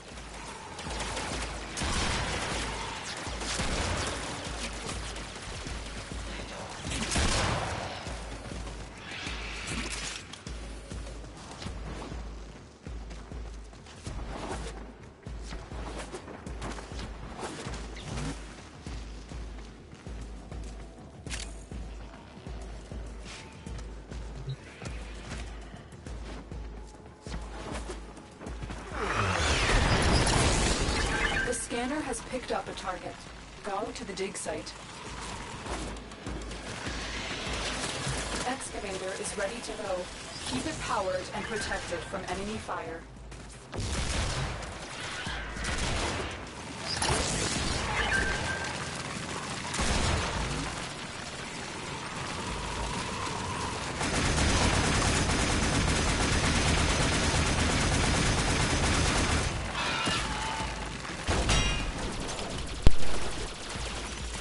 picked up a target. Go to the dig site. Excavator is ready to go. Keep it powered and protected from enemy fire.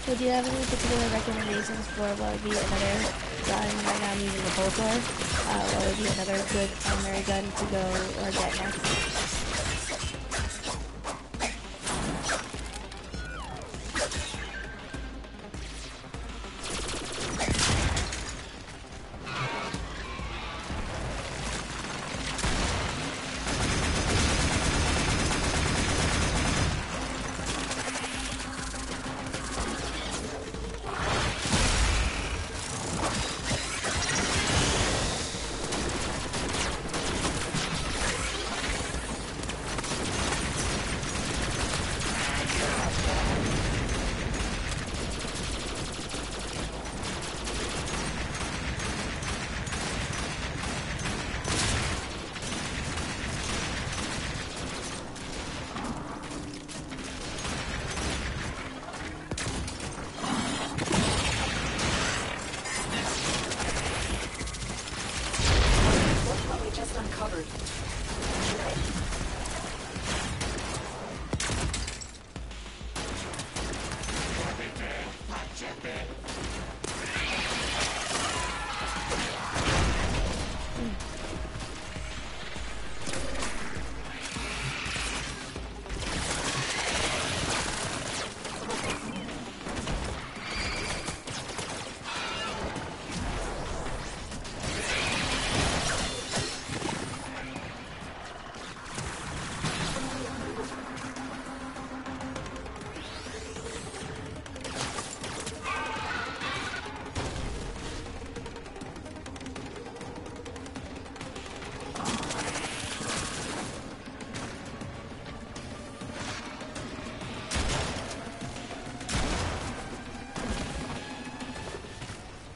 So do you have any particular recommendations for what would be another gun? Right now I'm using the Boltor. What would be another good primary gun to go or get next?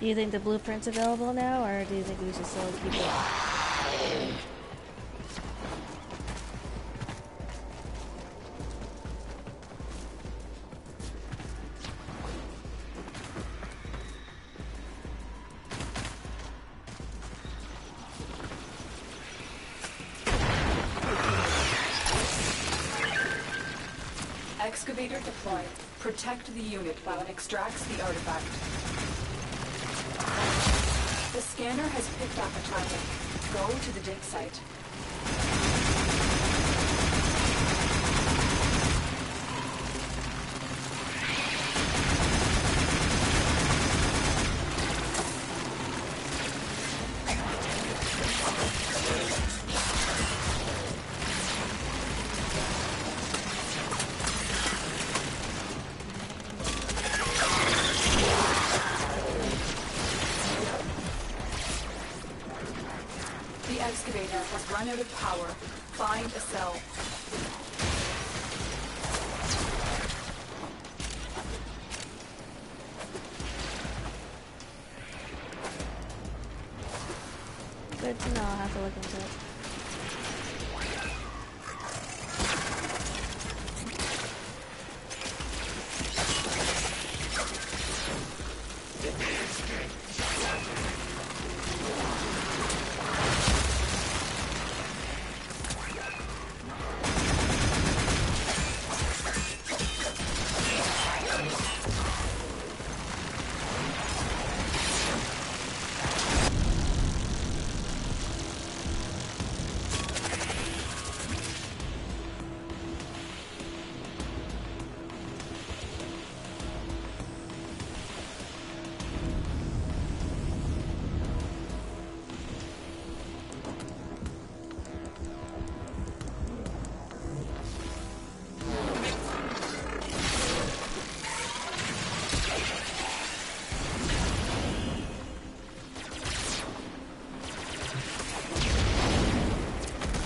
Do you think the blueprint's available now, or do you think we should still keep it? Excavator deployed. Protect the unit while it extracts the artifact. The scanner has picked up a target. Go to the dig site. The excavator has run out of power. Find a cell. Good to know. I'll have to look into it.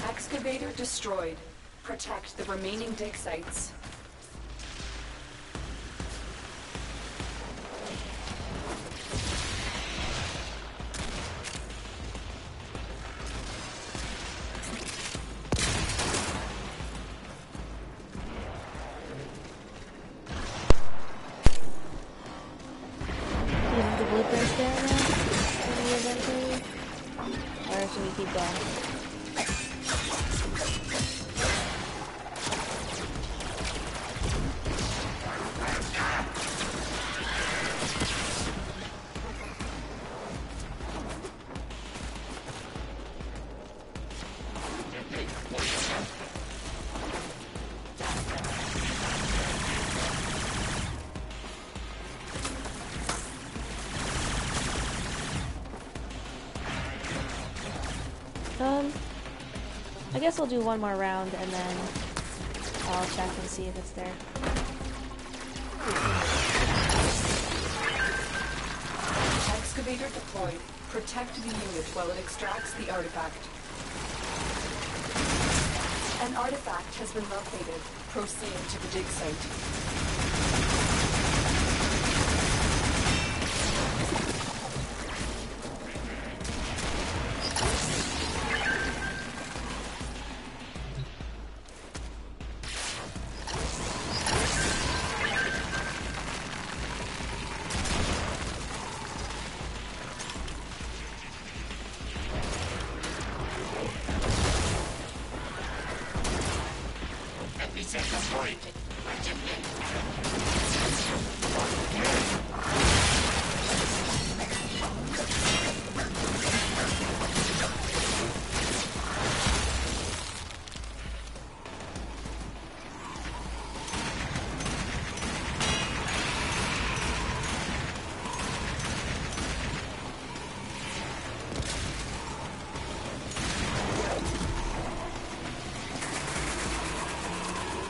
Excavator destroyed. Protect the remaining dig sites. Maybe eventually? Or should we keep going? I guess we'll do one more round and then I'll check and see if it's there. Excavator deployed. Protect the unit while it extracts the artifact. An artifact has been located. Proceed to the dig site.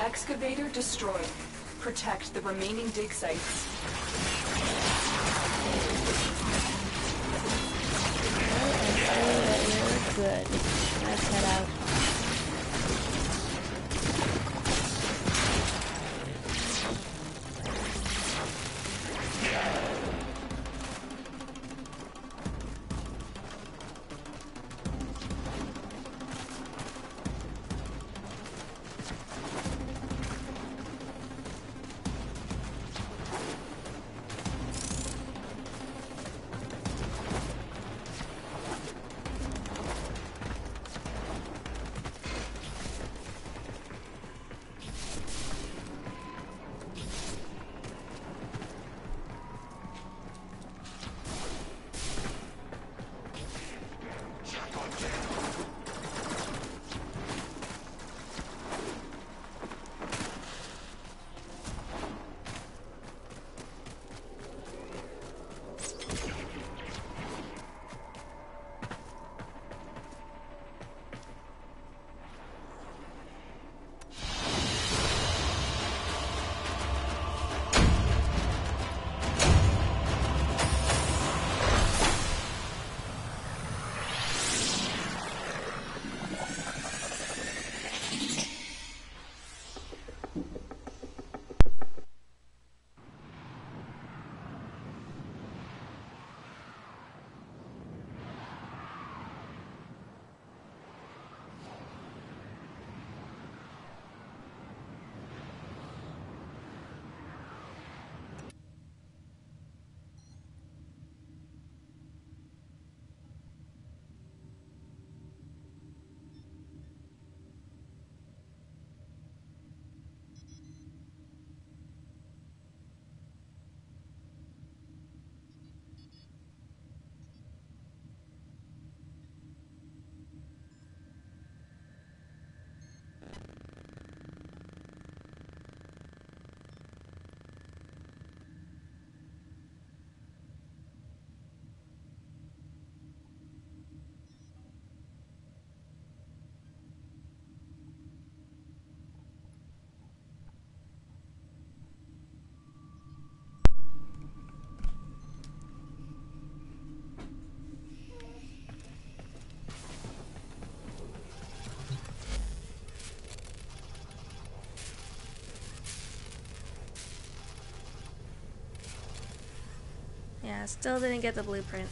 Excavator destroyed. Protect the remaining dig sites. Good. Let's head out. Yeah, still didn't get the blueprint.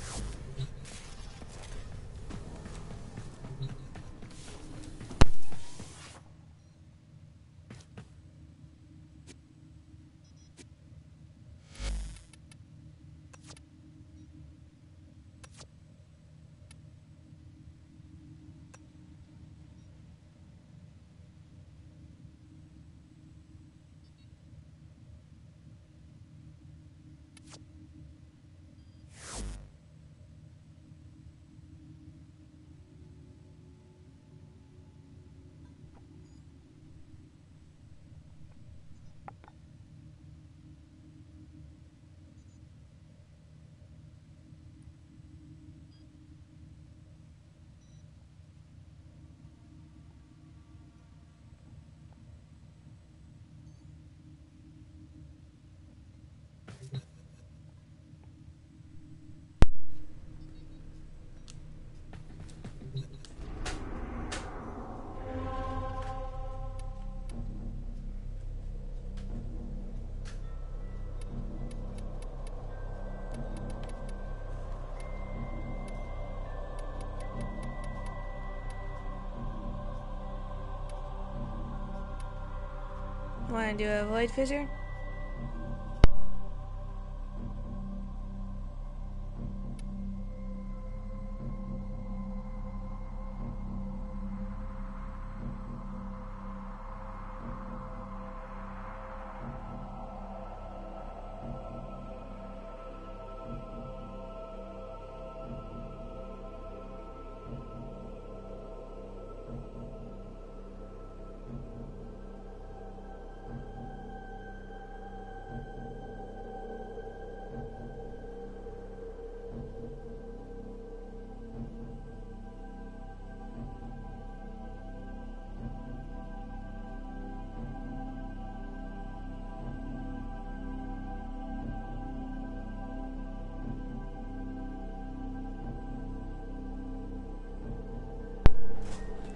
Want to do a void fissure?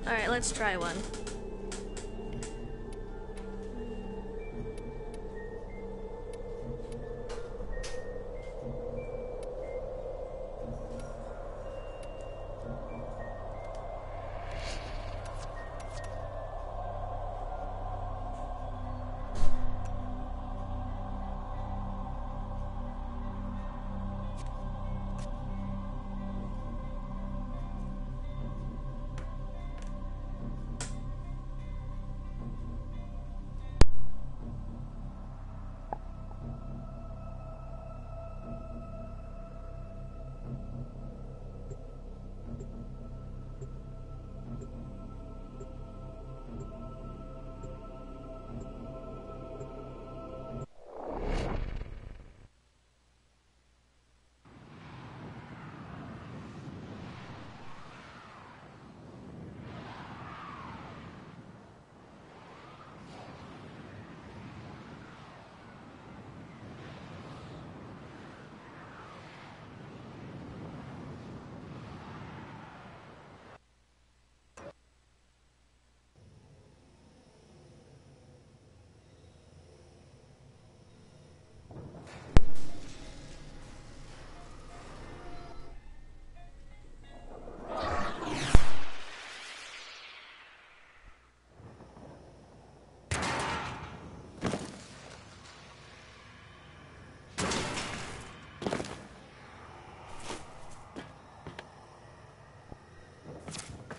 Alright, let's try one.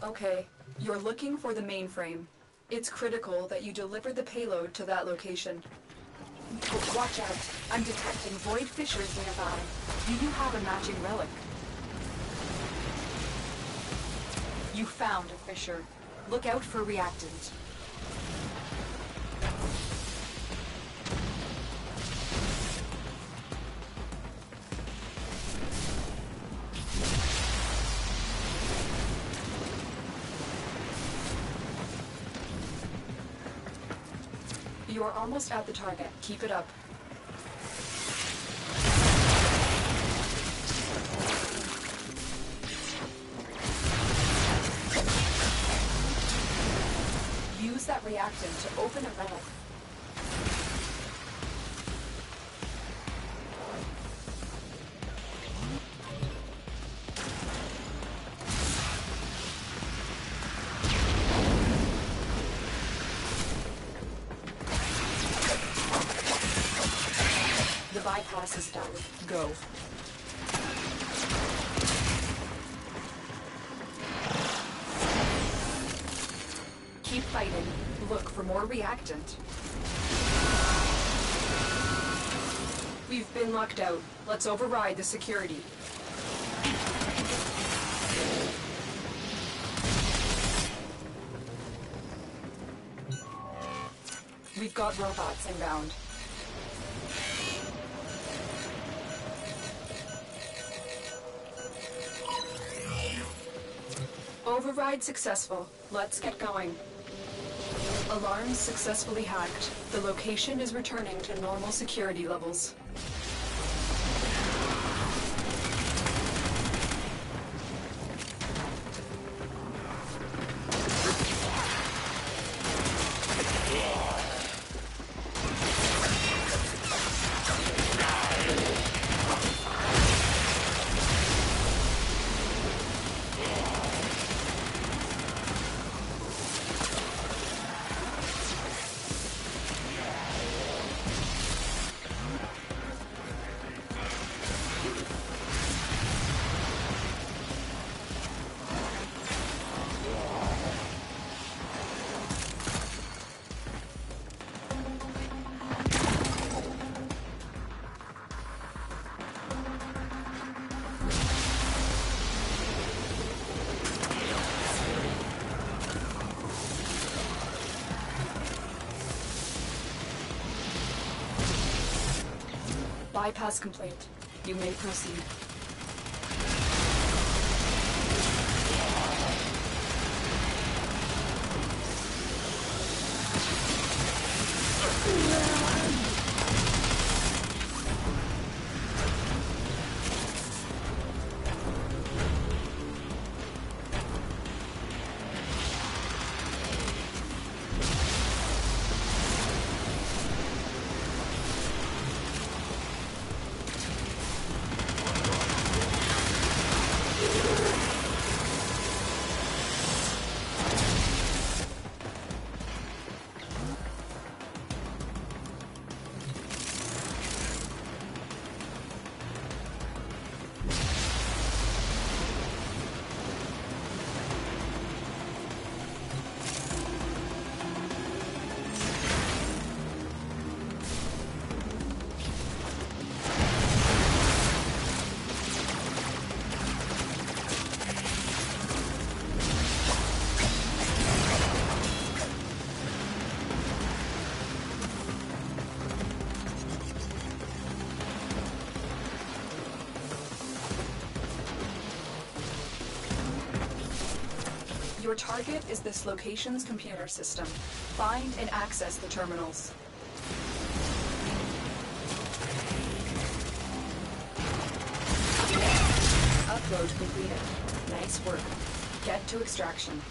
Okay, you're looking for the mainframe. It's critical that you deliver the payload to that location. Oh, watch out. I'm detecting void fissures nearby. Do you have a matching relic? You found a fissure. Look out for reactant. You are almost at the target. Keep it up. Use that reactant to open a relic. The bypass is done. Go. Keep fighting. Look for more reactant. We've been locked out. Let's override the security. We've got robots inbound. Override successful. Let's get going. Alarms successfully hacked. The location is returning to normal security levels. Bypass complete. You may proceed. Your target is this location's computer system. Find and access the terminals. Upload completed. Nice work. Get to extraction.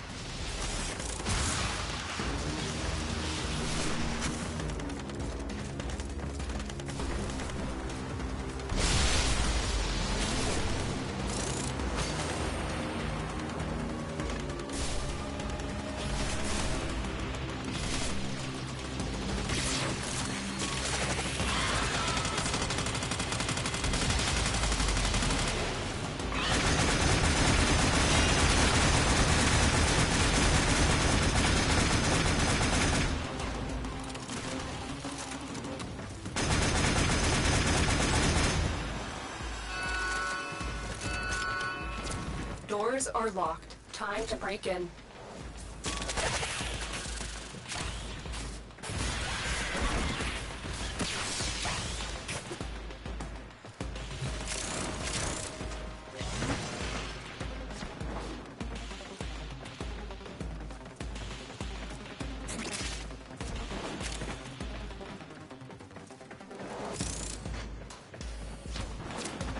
Doors are locked. Time to break in.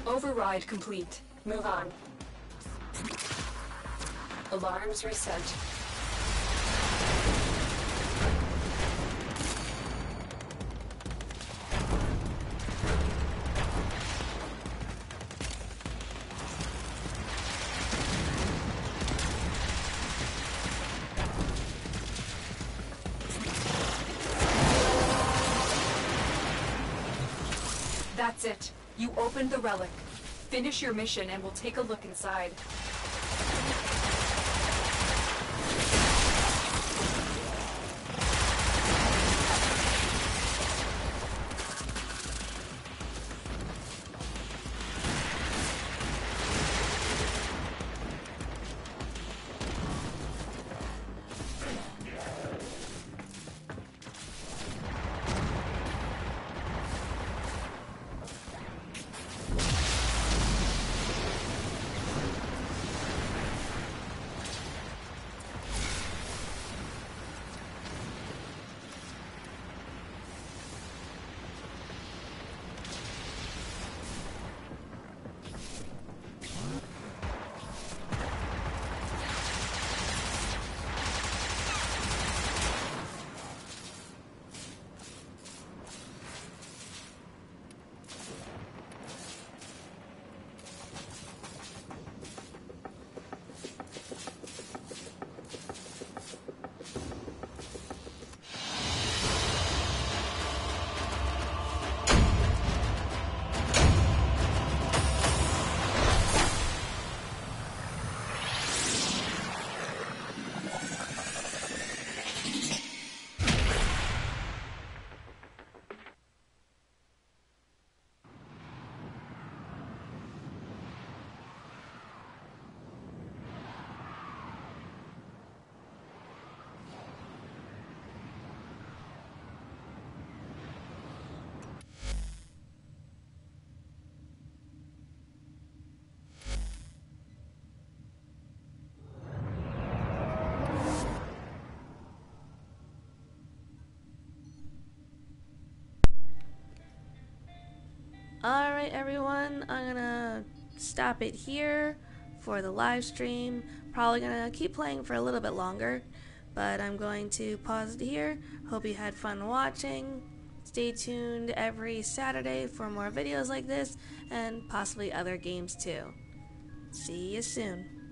Override complete. Move on. Alarms reset. That's it. You opened the relic. Finish your mission and we'll take a look inside. Alright everyone, I'm gonna stop it here for the live stream. Probably gonna keep playing for a little bit longer, but I'm going to pause it here. Hope you had fun watching. Stay tuned every Saturday for more videos like this and possibly other games too. See you soon.